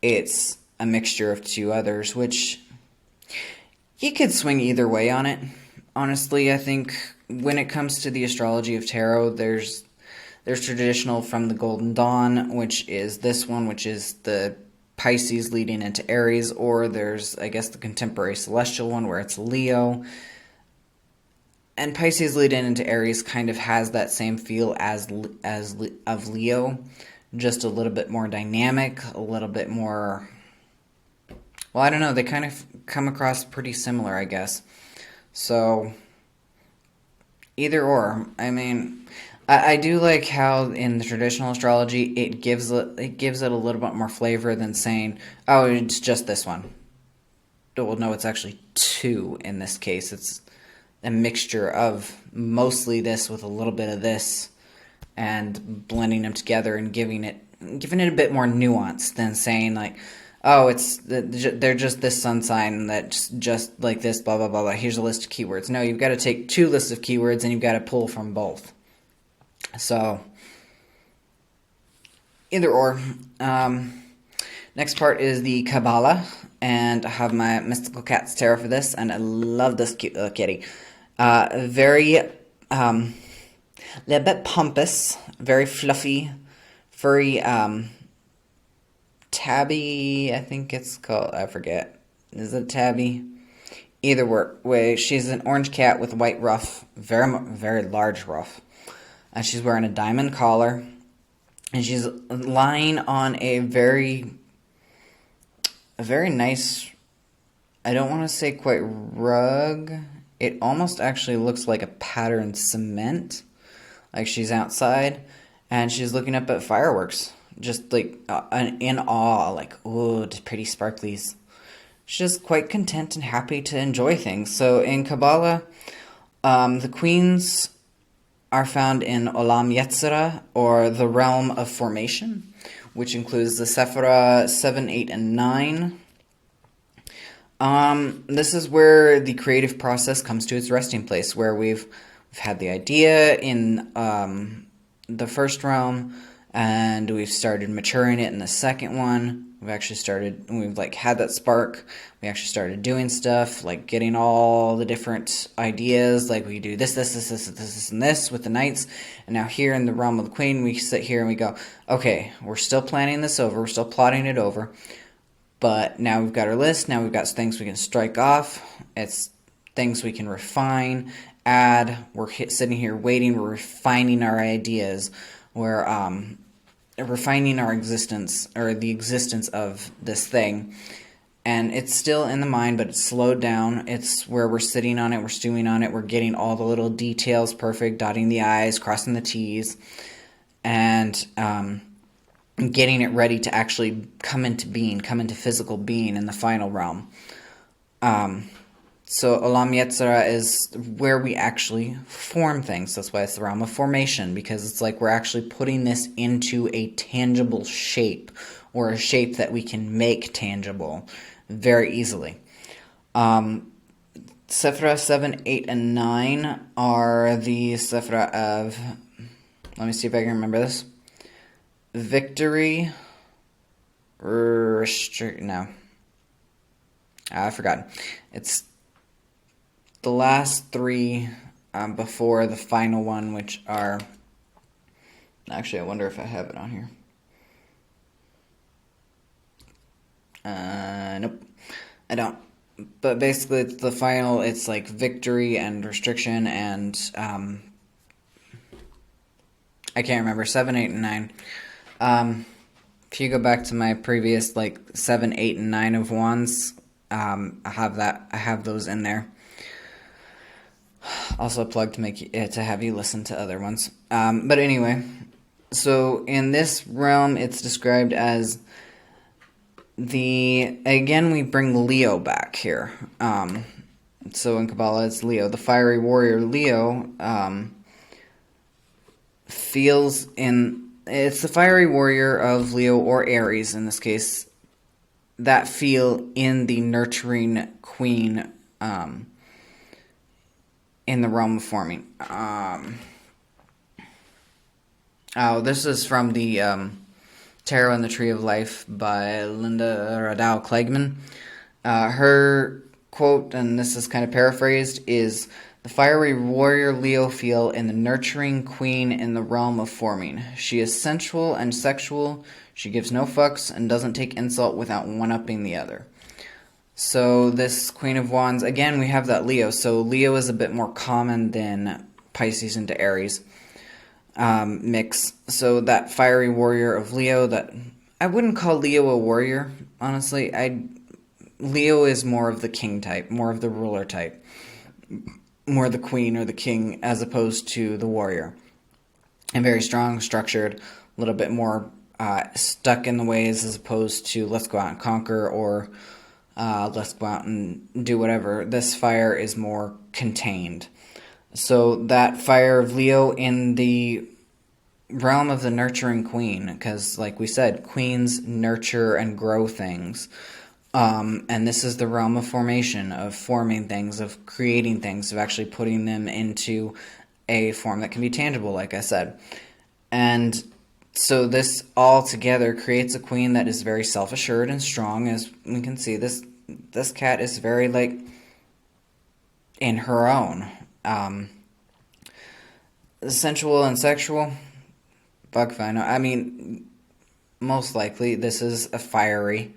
it's a mixture of two others, which you could swing either way on it. Honestly, I think when it comes to the astrology of tarot, there's traditional from the Golden Dawn, which is this one, which is the Pisces leading into Aries, or there's, I guess, the contemporary celestial one where it's Leo. And Pisces leading into Aries kind of has that same feel as of Leo, just a little bit more dynamic, a little bit more, well, I don't know, they kind of come across pretty similar, I guess. So either or. I mean, I do like how in the traditional astrology it gives it a little bit more flavor than saying, oh, it's just this one. Well, no, it's actually two in this case. It's a mixture of mostly this with a little bit of this, and blending them together and giving it a bit more nuance than saying like, oh, they're just this sun sign that's just like this, blah, blah, blah, blah. Here's a list of keywords. No, you've got to take two lists of keywords and you've got to pull from both. So, either or. Next part is the Kabbalah, and I have my Mystical Cats Tarot for this, and I love this cute little kitty. Very, a little bit pompous, very fluffy, furry, tabby, I think it's called, I forget. Is it tabby? Either way, she's an orange cat with a white ruff, very, very large ruff. And she's wearing a diamond collar, and she's lying on a very nice, I don't want to say quite rug. It almost actually looks like a patterned cement, like she's outside, and she's looking up at fireworks. Just like in awe, like, ooh, pretty sparklies. She's just quite content and happy to enjoy things. So in Kabbalah, the queens are found in Olam Yetzirah, or the realm of formation, which includes the Sephirah 7, 8, and 9. This is where the creative process comes to its resting place, where we've had the idea in the first realm, and we've started maturing it in the second one. We've had that spark. We actually started doing stuff, like getting all the different ideas, like we do this, and this with the knights. And now here in the realm of the queen, we sit here and we go, okay, we're still planning this over, we're still plotting it over, but now we've got our list, now we've got things we can strike off, it's things we can refine, we're sitting here waiting, we're refining our ideas, we're refining our existence, or the existence of this thing. And it's still in the mind, but it's slowed down. It's where we're sitting on it, we're stewing on it, we're getting all the little details perfect, dotting the I's, crossing the T's, and getting it ready to actually come into being, come into physical being in the final realm. So Olam Yetzirah is where we actually form things. That's why it's the realm of formation, because it's like we're actually putting this into a tangible shape, or a shape that we can make tangible very easily. Sephra 7, 8, and 9 are the Sephra of, let me see if I can remember this, victory, no, I forgot. It's the last three before the final one, which are, actually I wonder if I have it on here. Nope, I don't. But basically, it's the final. It's like victory and restriction, and I can't remember 7, 8, and 9. If you go back to my previous 7, 8, and 9 of wands, I have those in there. Also, a plug to have you listen to other ones. But anyway, so in this realm, it's described as again, we bring Leo back here. So in Kabbalah, it's Leo. The fiery warrior Leo it's the fiery warrior of Leo, or Aries in this case, that feel in the nurturing queen in the realm of forming. This is from the Tarot and the Tree of Life by Linda Radau Klegman. Her quote, and this is kind of paraphrased, is, "The fiery warrior Leo feel in the nurturing queen in the realm of forming. She is sensual and sexual. She gives no fucks and doesn't take insult without one-upping the other." So this Queen of Wands, again, we have that Leo. So Leo is a bit more common than Pisces into Aries mix. So that fiery warrior of Leo, that I wouldn't call Leo a warrior, honestly. Leo is more of the king type, more of the ruler type, more the queen or the king, as opposed to the warrior. And very strong, structured, a little bit more stuck in the ways, as opposed to let's go out and conquer, or let's go out and do whatever. This fire is more contained. So that fire of Leo in the realm of the nurturing queen, because like we said, queens nurture and grow things. And this is the realm of formation, of forming things, of creating things, of actually putting them into a form that can be tangible, like I said. And so this all together creates a queen that is very self-assured and strong. As we can see, this cat is very in her own. Sensual and sexual, fuck if I know. I mean, most likely this is a fiery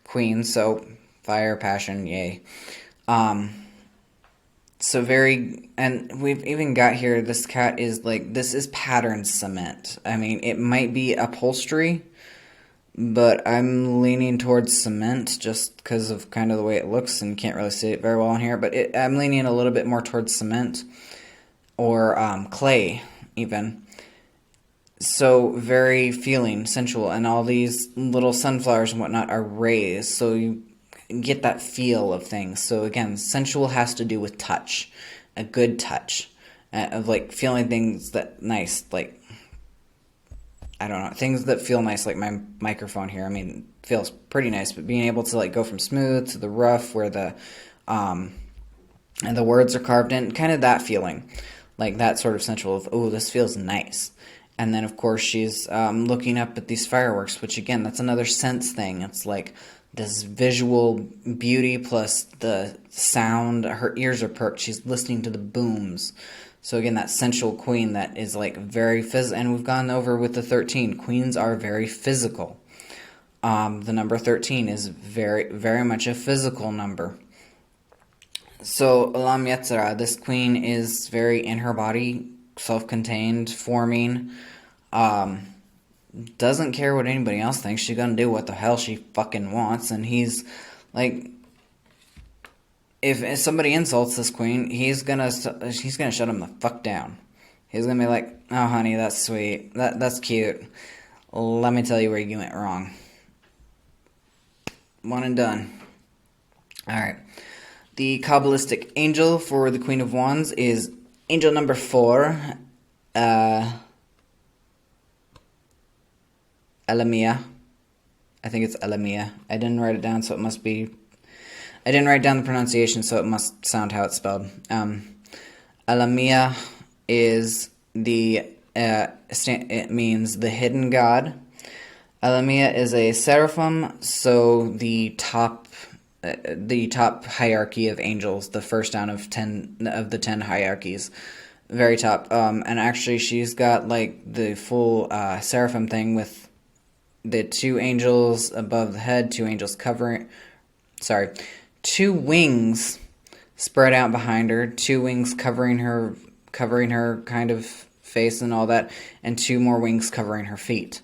queen, so fire, passion, yay. So very, and we've even got here, this cat is this is pattern cement. I mean, it might be upholstery, but I'm leaning towards cement just because of kind of the way it looks, and can't really see it very well on here, but I'm leaning a little bit more towards cement, or clay, even. So very feeling, sensual, and all these little sunflowers and whatnot are raised, so you get that feel of things. So again, sensual has to do with touch, a good touch, of feeling things that nice, I don't know, things that feel nice, like my microphone here. I mean, it feels pretty nice, but being able to go from smooth to the rough, where the and the words are carved in, kind of that feeling, that sort of sensual of, oh, this feels nice. And then, of course, she's looking up at these fireworks, which, again, that's another sense thing. It's this visual beauty plus the sound. Her ears are perked. She's listening to the booms. So, again, that sensual queen that is, very physical. And we've gone over with the 13. Queens are very physical. The number 13 is very, very much a physical number. So, Olam Yetzirah, this queen is very in her body, self-contained, forming, um, doesn't care what anybody else thinks. She's gonna do what the hell she fucking wants, and he's, like, if somebody insults this queen, he's gonna shut him the fuck down. He's gonna be like, oh honey, that's sweet, that's cute, let me tell you where you went wrong. One and done. Alright. The Kabbalistic angel for the Queen of Wands is angel number 4, Elamia. I think it's Elamia. I didn't write it down, so it must be... I didn't write down the pronunciation, so it must sound how it's spelled. Elamia is the... it means the hidden god. Elamia is a seraphim, so the top hierarchy of angels, the first down of the 10 hierarchies, very top. And actually, she's got like the full seraphim thing with the 2 angels above the head, 2 angels covering. Sorry, 2 wings spread out behind her, 2 wings covering her kind of face and all that, and 2 more wings covering her feet.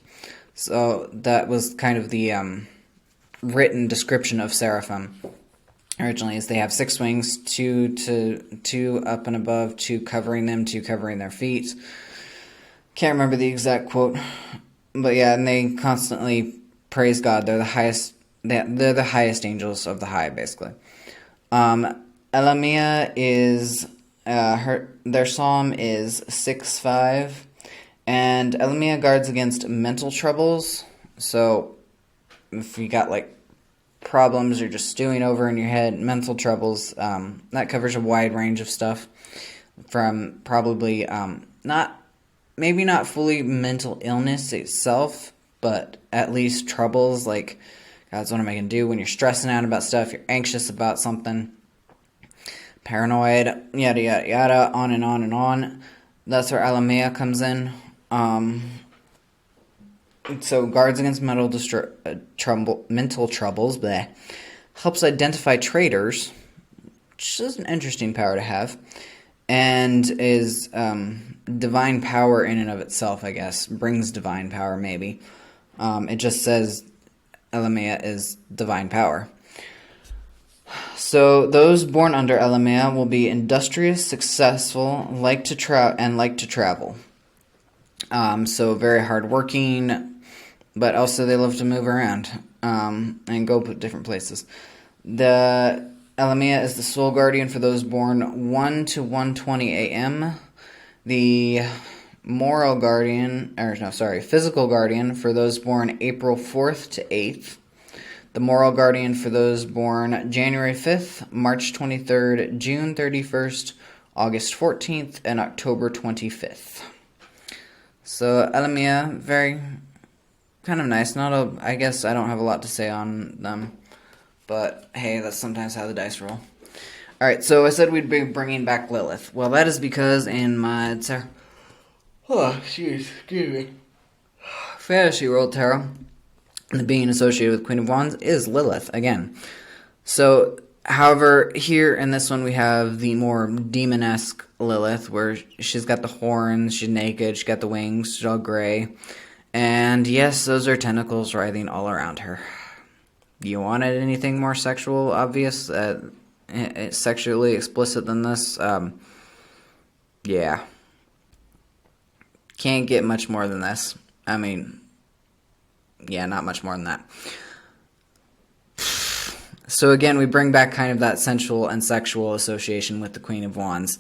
So that was kind of the written description of seraphim originally, is they have 6 wings, 2 up and above, 2 covering them, 2 covering their feet. Can't remember the exact quote, but yeah, and they constantly praise God. They're the highest. They're the highest angels of the high, basically. Elamia is their psalm is 6:5, and Elamia guards against mental troubles. So if you got like problems you're just stewing over in your head, mental troubles, that covers a wide range of stuff, from probably maybe not fully mental illness itself, but at least troubles like, God, what am I going to do when you're stressing out about stuff, you're anxious about something, paranoid, yada yada yada, on and on and on. That's where Elamia comes in. So guards against mental troubles, bleh. Helps identify traitors, which is an interesting power to have, and is divine power in and of itself, I guess. Brings divine power, maybe. It just says Elamia is divine power. So those born under Elamia will be industrious, successful, like to travel. So very hardworking, but also they love to move around and go different places. The Elamia is the soul guardian for those born 1 to 1:20 a.m. The physical guardian for those born April 4th to 8th. The moral guardian for those born January 5th, March 23rd, June 31st, August 14th, and October 25th. So Elamia, very kind of nice. I guess I don't have a lot to say on them, but hey, that's sometimes how the dice roll. Alright, so I said we'd be bringing back Lilith. Well, that is because in my Fantasy World Tarot, the being associated with Queen of Wands is Lilith, again. So, however, here in this one we have the more demon-esque Lilith, where she's got the horns, she's naked, she's got the wings, she's all gray. And yes, those are tentacles writhing all around her. You wanted anything more sexual, obvious, sexually explicit than this? Yeah. Can't get much more than this. I mean, yeah, not much more than that. So again, we bring back kind of that sensual and sexual association with the Queen of Wands.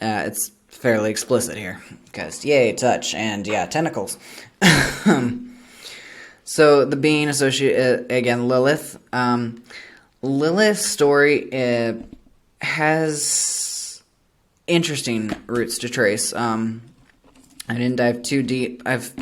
It's fairly explicit here, because yay, touch, and yeah, tentacles. So the being associated, again, Lilith. Lilith's story has interesting roots to trace. I didn't dive too deep. I've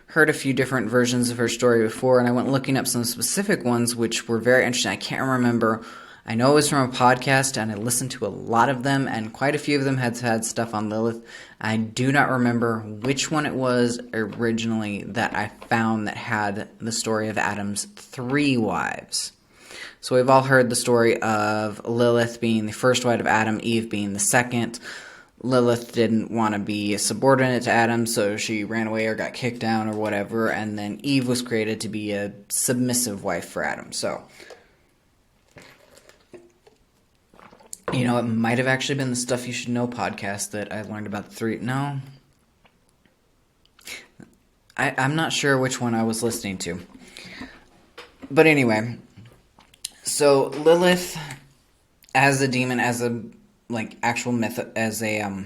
heard a few different versions of her story before, and I went looking up some specific ones which were very interesting. I can't remember. I know it was from a podcast, and I listened to a lot of them, and quite a few of them had stuff on Lilith. I do not remember which one it was originally that I found that had the story of Adam's 3 wives. So we've all heard the story of Lilith being the first wife of Adam, Eve being the second. Lilith didn't want to be subordinate to Adam, so she ran away or got kicked down or whatever, and then Eve was created to be a submissive wife for Adam. So, you know, it might have actually been the Stuff You Should Know podcast that I learned about the three. No. I'm not sure which one I was listening to. But anyway, so Lilith as a demon, as a, like, actual myth, as a,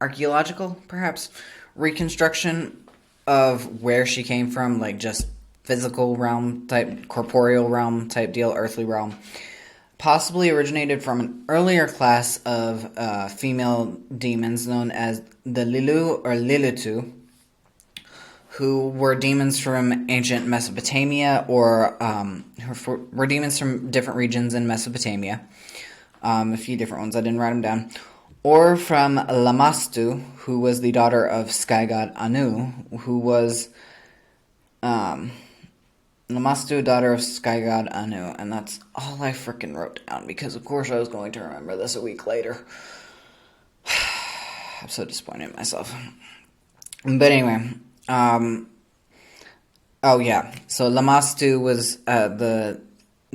archaeological, perhaps, reconstruction of where she came from, like, just physical realm type, corporeal realm type deal, earthly realm, possibly originated from an earlier class of female demons known as the Lilu or Lilitu, who were demons from ancient Mesopotamia, or were demons from different regions in Mesopotamia. A few different ones, I didn't write them down. Or from Lamastu, who was the daughter of sky god Anu, who was Lamastu, daughter of sky god Anu, and that's all I frickin' wrote down, because of course I was going to remember this a week later. I'm so disappointed in myself. But anyway, oh yeah, so Lamastu was the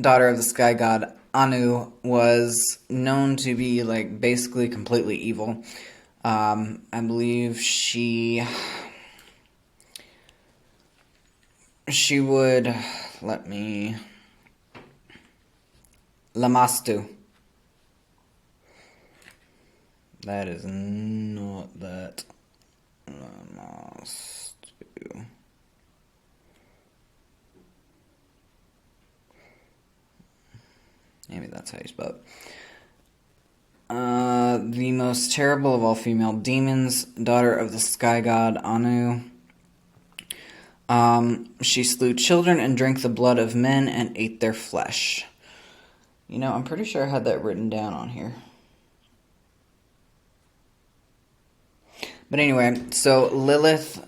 daughter of the sky god Anu, was known to be, like, basically completely evil. I believe she would, Lamastu. That is not that. Lamastu. Maybe that's how you spell it. The most terrible of all female demons, daughter of the sky god Anu. She slew children and drank the blood of men and ate their flesh. You know, I'm pretty sure I had that written down on here. But anyway, so Lilith,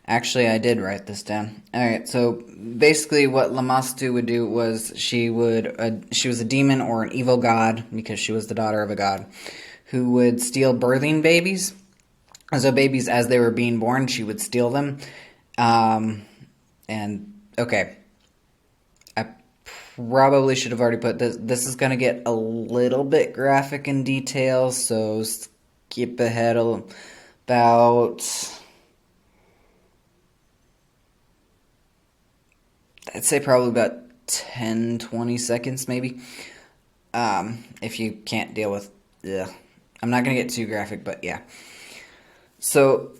Actually, I did write this down. Alright, so basically what Lamastu would do was she was a demon or an evil god, because she was the daughter of a god, who would steal birthing babies. So babies, as they were being born, she would steal them. And, okay, I probably should have already put this. This is going to get a little bit graphic in detail, so skip ahead about, I'd say probably about 10, 20 seconds, maybe. If you can't deal with, I'm not going to get too graphic, but yeah. So,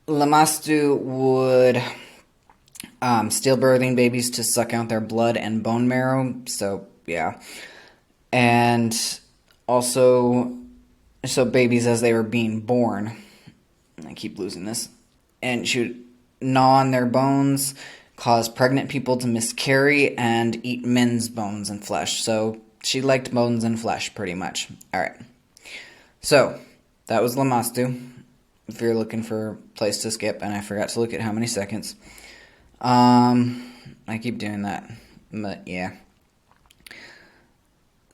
Lamastu would steal birthing babies to suck out their blood and bone marrow, so, yeah. And also, so babies as they were being born, I keep losing this, and she would gnaw on their bones, cause pregnant people to miscarry, and eat men's bones and flesh. So she liked bones and flesh, pretty much. Alright. So, that was Lamastu, if you're looking for a place to skip, and I forgot to look at how many seconds. I keep doing that, but yeah.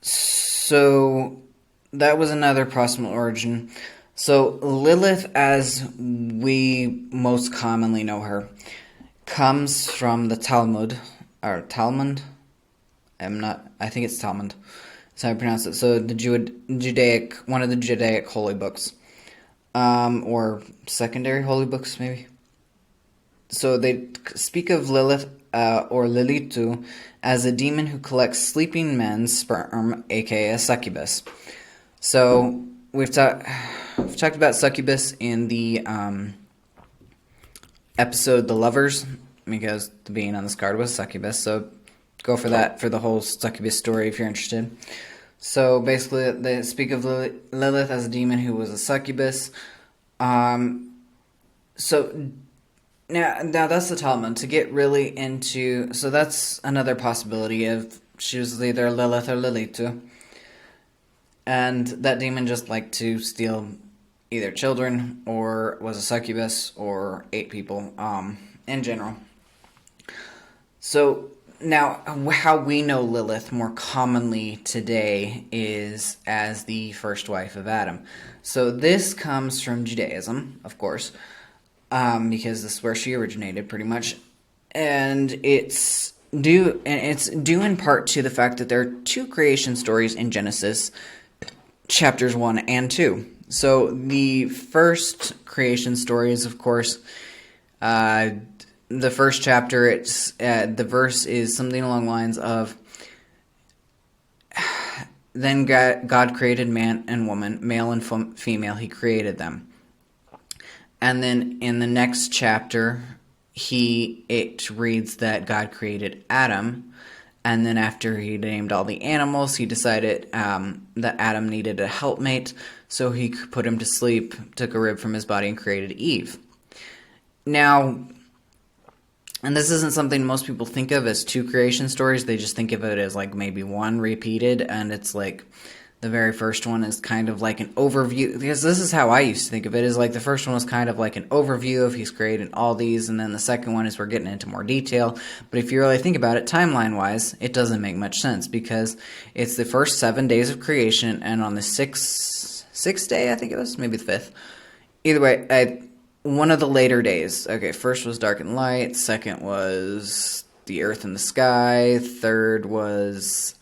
So, that was another possible origin. So, Lilith, as we most commonly know her, comes from the Talmud, or Talmud. I think it's Talmud. That's how I pronounce it. So the one of the Judaic holy books, or secondary holy books, maybe. So they speak of Lilith, or Lilitu, as a demon who collects sleeping men's sperm, aka a succubus. So we've talked about succubus in the episode The Lovers, because the being on this card was succubus, so go for that for the whole succubus story if you're interested. So basically they speak of Lilith as a demon who was a succubus. So now that's the Talmud. To get really into, so that's another possibility of she was either Lilith or Lilitu. And that demon just liked to steal either children or was a succubus or ate people in general. So now how we know Lilith more commonly today is as the first wife of Adam. So this comes from Judaism, of course, because this is where she originated pretty much. And it's due in part to the fact that there are two creation stories in Genesis, chapters 1 and 2. So the first creation story is, of course, the first chapter. It's the verse is something along the lines of, "Then God created man and woman, male and female. He created them." And then in the next chapter, it reads that God created Adam. And then after he named all the animals, he decided that Adam needed a helpmate, so he put him to sleep, took a rib from his body, and created Eve. Now, and this isn't something most people think of as two creation stories. They just think of it as like maybe one repeated, and it's like the very first one is kind of like an overview, because this is how I used to think of it, is like the first one was kind of like an overview of he's created all these, and then the second one is we're getting into more detail. But if you really think about it, timeline-wise, it doesn't make much sense, because it's the first 7 days of creation, and on the sixth day, I think it was, maybe the fifth. Either way, one of the later days. Okay, first was dark and light, second was the earth and the sky, third was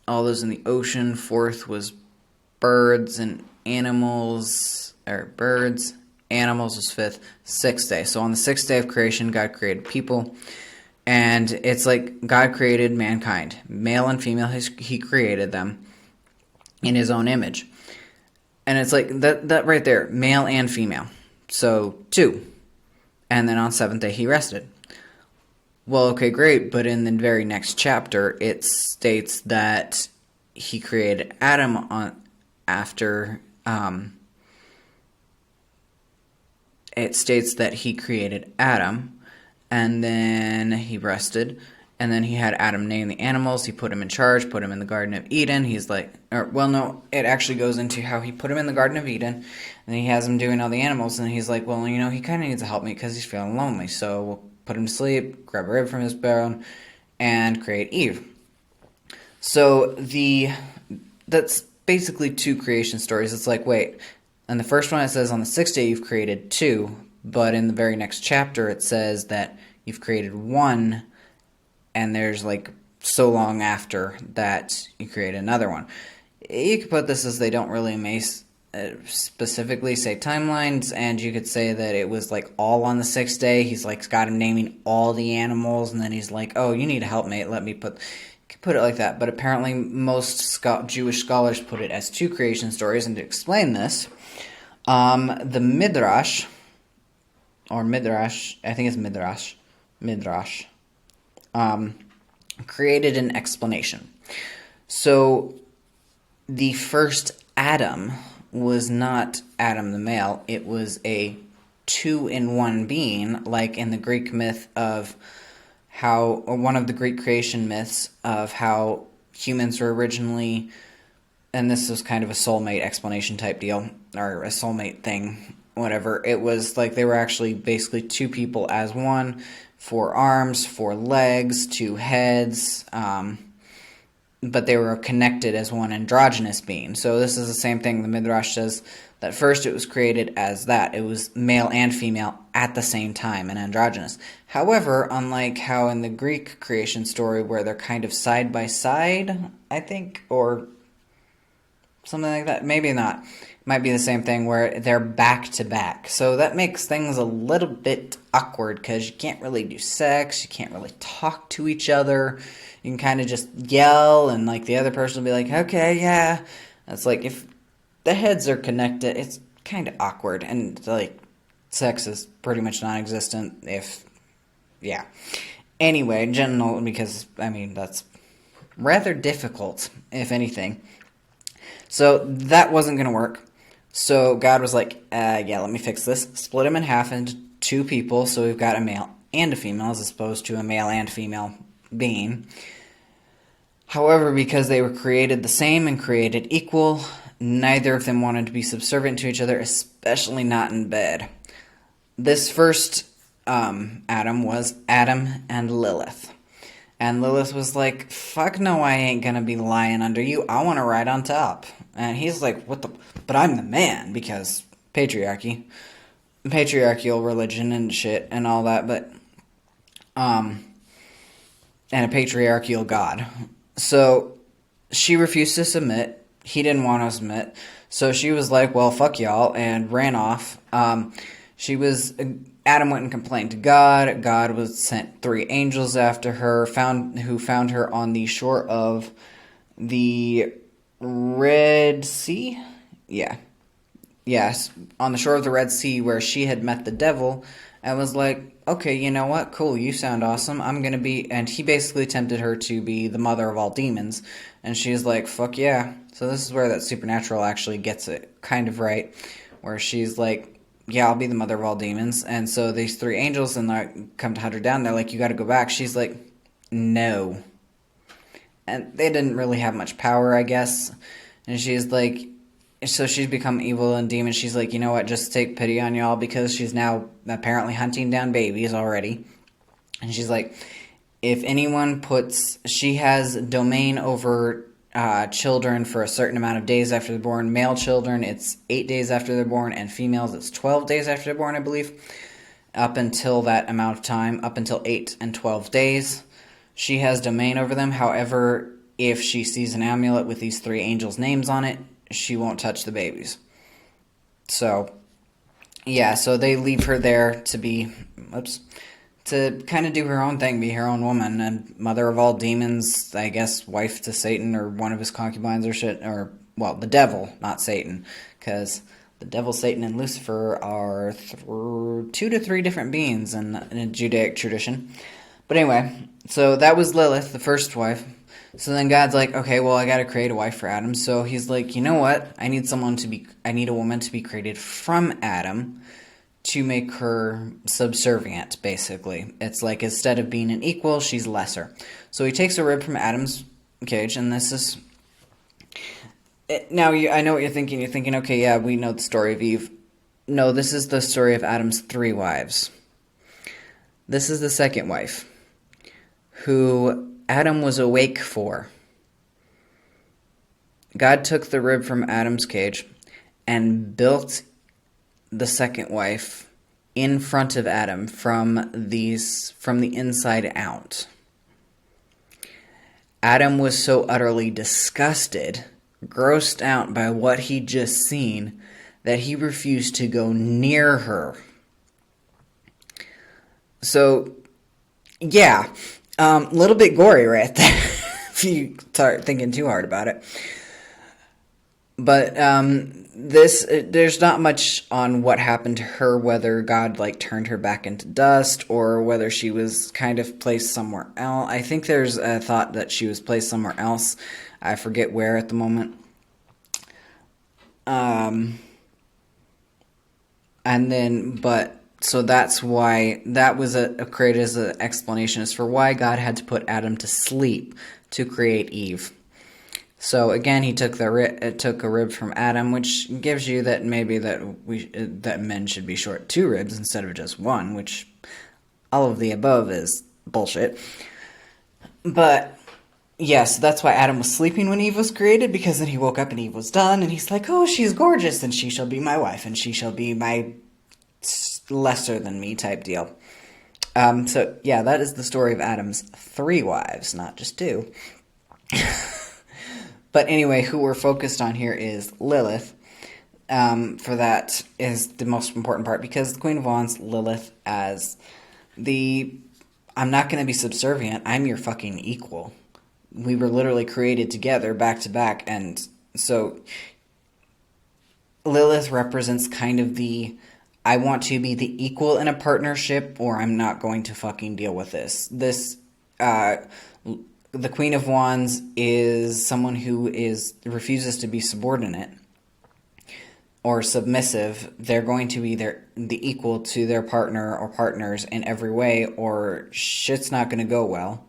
all those in the ocean, fourth was birds and animals, animals was fifth, sixth day. So on the sixth day of creation, God created people, and it's like God created mankind, male and female, he created them in his own image. And it's like, that right there, male and female. So, 2. And then on seventh day, he rested. Well, okay, great, but in the very next chapter, it states that he created Adam it states that he created Adam, and then he rested, and then he had Adam name the animals, he put him in charge, put him in the Garden of Eden. He's like, it actually goes into how he put him in the Garden of Eden, and he has him doing all the animals, and he's like, well, he kind of needs to help me because he's feeling lonely, so we'll put him to sleep, grab a rib from his bone, and create Eve. So that's basically two creation stories. It's like, wait, in the first one it says on the sixth day you've created 2, but in the very next chapter it says that you've created 1, and there's like so long after that you create another one. You could put this as they don't really specifically say timelines, and you could say that it was like all on the sixth day. He's like got him naming all the animals, and then he's like, oh, you need a helpmate, let me put it like that. But apparently most Jewish scholars put it as two creation stories, and to explain this, the Midrash, I think it's Midrash, created an explanation. So the first Adam was not Adam the male, it was a 2-in-1 being, like in the Greek myth of or one of the Greek creation myths of how humans were originally, and this was kind of a soulmate explanation type deal, or a soulmate thing, whatever. It was like they were actually basically 2 people as one, 4 arms, 4 legs, 2 heads, but they were connected as one androgynous being. So this is the same thing. The Midrash says that first it was created as that. It was male and female at the same time and androgynous. However, unlike how in the Greek creation story where they're kind of side by side, I think, or something like that, maybe not. It might be the same thing where they're back to back. So that makes things a little bit awkward because you can't really do sex, you can't really talk to each other. You can kind of just yell, and like the other person will be like, okay, yeah. It's like if the heads are connected, it's kind of awkward, and like sex is pretty much non-existent. Anyway, general, because that's rather difficult, if anything. So that wasn't going to work. So God was like, let me fix this. Split them in half into 2 people, so we've got a male and a female, as opposed to a male and female being. However, because they were created the same and created equal, neither of them wanted to be subservient to each other, especially not in bed. This first Adam was Adam and Lilith. And Lilith was like, fuck no, I ain't gonna be lying under you. I wanna ride on top. And he's like, what the? But I'm the man, because patriarchy. Patriarchal religion and shit and all that, but, and a patriarchal god. So, she refused to submit. He didn't want to submit. So she was like, well, fuck y'all, and ran off. Adam went and complained to God. God was sent 3 angels after her, who found her on the shore of the Red Sea? Yeah. Yes, on the shore of the Red Sea where she had met the devil, and was like, okay, you know what? Cool, you sound awesome. I'm gonna be... And he basically tempted her to be the mother of all demons. And she's like, fuck yeah. So this is where that supernatural actually gets it kind of right. Where she's like, yeah, I'll be the mother of all demons. And so these 3 angels and like come to hunt her down. They're like, you gotta go back. She's like, no. And they didn't really have much power, I guess. And she's like... So she's become evil and demon. She's like, you know what, just take pity on y'all, because she's now apparently hunting down babies already. And she's like, if anyone she has domain over children for a certain amount of days after they're born. Male children, it's 8 days after they're born, and females, it's 12 days after they're born, I believe. Up until that amount of time, up until 8 and 12 days, she has domain over them. However, if she sees an amulet with these 3 angels' names on it, she won't touch the babies. So, yeah, so they leave her there to kind of do her own thing, be her own woman, and mother of all demons, I guess, wife to Satan, or one of his concubines or shit, or, well, the devil, not Satan, because the devil, Satan, and Lucifer are 2 to 3 different beings in a Judaic tradition. But anyway, so that was Lilith, the first wife. So then God's like, okay, well, I gotta create a wife for Adam. So he's like, you know what? I need a woman to be created from Adam to make her subservient, basically. It's like, instead of being an equal, she's lesser. So he takes a rib from Adam's cage, and this is... Now, I know what you're thinking. You're thinking, okay, yeah, we know the story of Eve. No, this is the story of Adam's 3 wives. This is the second wife, who Adam was awake for. God took the rib from Adam's cage and built the second wife in front of Adam from the inside out. Adam was so utterly disgusted, grossed out by what he'd just seen, that he refused to go near her. So, yeah, a little bit gory right there, if you start thinking too hard about it. But there's not much on what happened to her, whether God turned her back into dust, or whether she was kind of placed somewhere else. I think there's a thought that she was placed somewhere else. I forget where at the moment. So that's why that was created as an explanation as for why God had to put Adam to sleep to create Eve. So again, he took a rib from Adam, which gives you that maybe that men should be short 2 ribs instead of just 1, which all of the above is bullshit. But yes, that's why Adam was sleeping when Eve was created, because then he woke up and Eve was done, and he's like, oh, she's gorgeous, and she shall be my wife, and she shall be my lesser than me type deal. So yeah, that is the story of Adam's 3 wives, not just 2. But anyway, who we're focused on here is Lilith. For that is the most important part, because the Queen of Wands, Lilith, as I'm not going to be subservient, I'm your fucking equal. We were literally created together, back to back, and so Lilith represents kind of I want to be the equal in a partnership, or I'm not going to fucking deal with this. The Queen of Wands is someone who refuses to be subordinate or submissive. They're going to be the equal to their partner or partners in every way, or shit's not going to go well.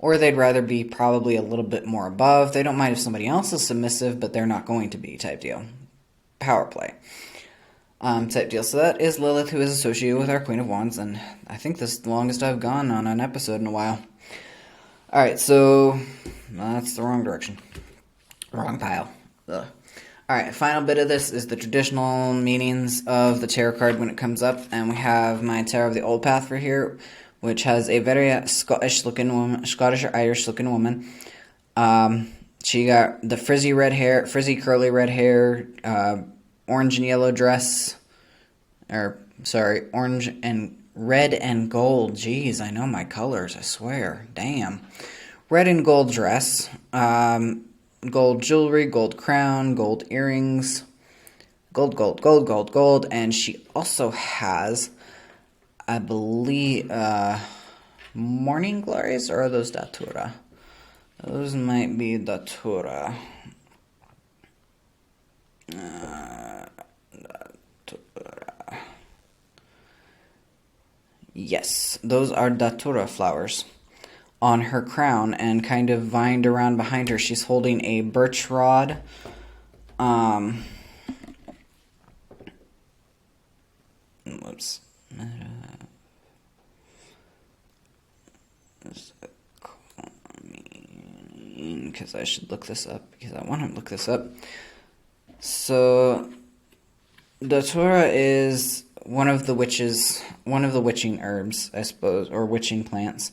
or they'd rather be probably a little bit more above. They don't mind if somebody else is submissive, but they're not going to be, type deal. Power play. Type deal. So that is Lilith, who is associated with our Queen of Wands, and I think this is the longest I've gone on an episode in a while. Alright, so that's the wrong direction. Wrong pile. Ugh. Alright, final bit of this is the traditional meanings of the tarot card when it comes up, and we have my Tarot of the Old Path for here, which has a very Scottish-looking woman, Scottish or Irish-looking woman. She got the frizzy curly red hair, orange and yellow dress, orange and red and gold. Jeez, I know my colors, I swear. Damn. Red and gold dress, gold jewelry, gold crown, gold earrings, gold, and she also has, I believe, morning glories, or are those datura? Those might be datura. Yes, those are datura flowers on her crown, and kind of vined around behind her. She's holding a birch rod. Whoops. Because I should look this up, because I want to look this up. So, datura is one of the witching herbs, I suppose, or witching plants.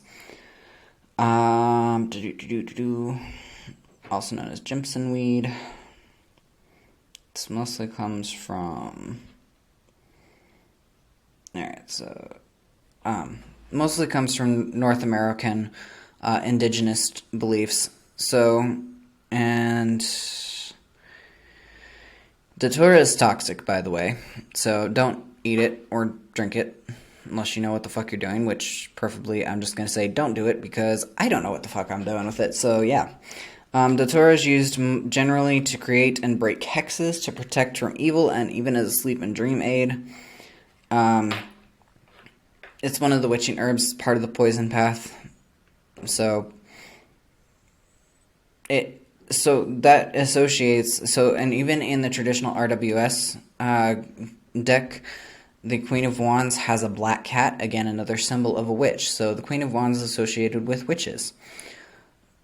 Also known as Jimson weed. This mostly comes from... Alright, so... mostly comes from North American indigenous beliefs. So, and... Datura is toxic, by the way, so don't eat it or drink it unless you know what the fuck you're doing, which preferably I'm just going to say don't do it because I don't know what the fuck I'm doing with it, so yeah. Datura is used generally to create and break hexes, to protect from evil, and even as a sleep and dream aid. It's one of the witching herbs, part of the poison path, so that associates, and even in the traditional RWS deck, the Queen of Wands has a black cat, again another symbol of a witch, so the Queen of Wands is associated with witches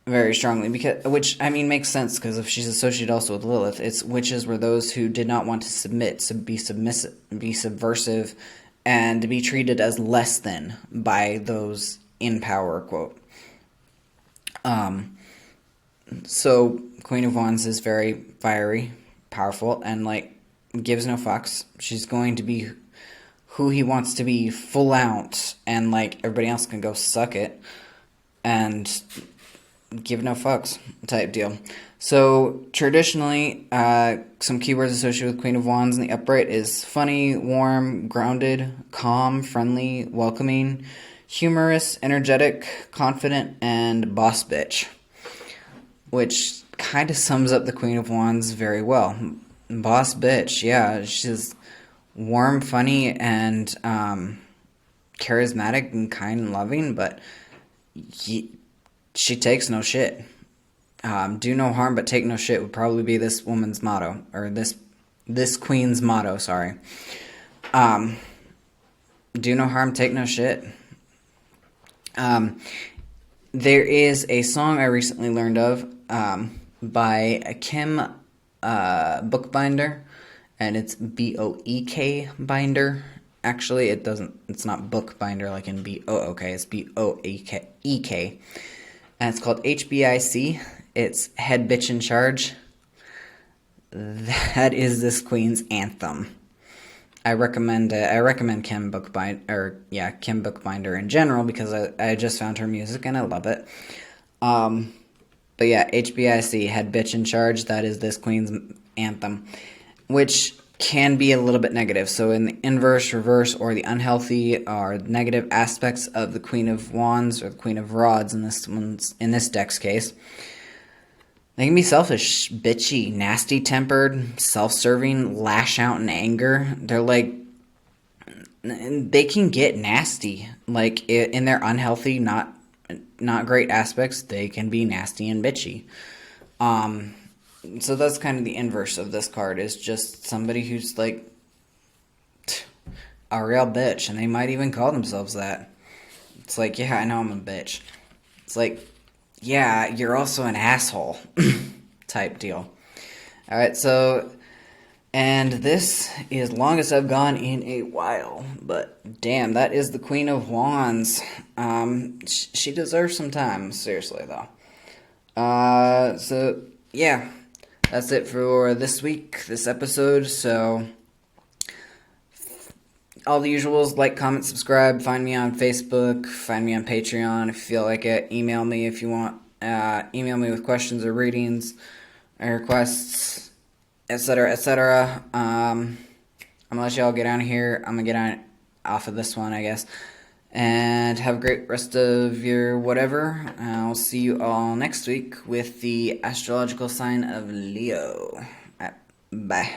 very strongly, which makes sense, because if she's associated also with Lilith, it's witches were those who did not want to submit, to be subversive, and to be treated as less than by those in power, quote. So, Queen of Wands is very fiery, powerful, and, gives no fucks. She's going to be who he wants to be full out, and, everybody else can go suck it, and give no fucks type deal. So, traditionally, some keywords associated with Queen of Wands in the upright is funny, warm, grounded, calm, friendly, welcoming, humorous, energetic, confident, and boss bitch, which kind of sums up the Queen of Wands very well. Boss bitch, yeah, she's warm, funny, and charismatic and kind and loving, but she takes no shit. Do no harm but take no shit would probably be this woman's motto, or this queen's motto, sorry. Do no harm, take no shit. There is a song I recently learned of by Kim Bookbinder, and it's B-O-E-K binder. Actually, it's not bookbinder like in B-O-O-K, it's B-O-E-K. And it's called HBIC. It's Head Bitch in Charge. That is this queen's anthem. I recommend Kim Bookbinder, Kim Bookbinder in general, because I just found her music and I love it. But yeah, HBIC, Head Bitch in Charge, that is this queen's anthem, which can be a little bit negative. So in the inverse, reverse, or the unhealthy or negative aspects of the Queen of Wands or the Queen of Rods in this deck's case, they can be selfish, bitchy, nasty-tempered, self-serving, lash out in anger. They can get nasty, in their unhealthy, not not great aspects, they can be nasty and bitchy. So that's kind of the inverse of this card, is just somebody who's like a real bitch, and they might even call themselves that. It's like, yeah, I know I'm a bitch. It's like, yeah, you're also an asshole type deal. Alright, so, and this is longest I've gone in a while, but damn, that is the Queen of Wands. She deserves some time, seriously, though. So, yeah, that's it for this week, this episode, so all the usuals, like, comment, subscribe, find me on Facebook, find me on Patreon if you feel like it, email me if you want, email me with questions or readings, or requests, etc., etc. I'm gonna let y'all get out of here. I'm gonna get on off of this one, I guess, and have a great rest of your whatever. I'll see you all next week with the astrological sign of Leo. Bye.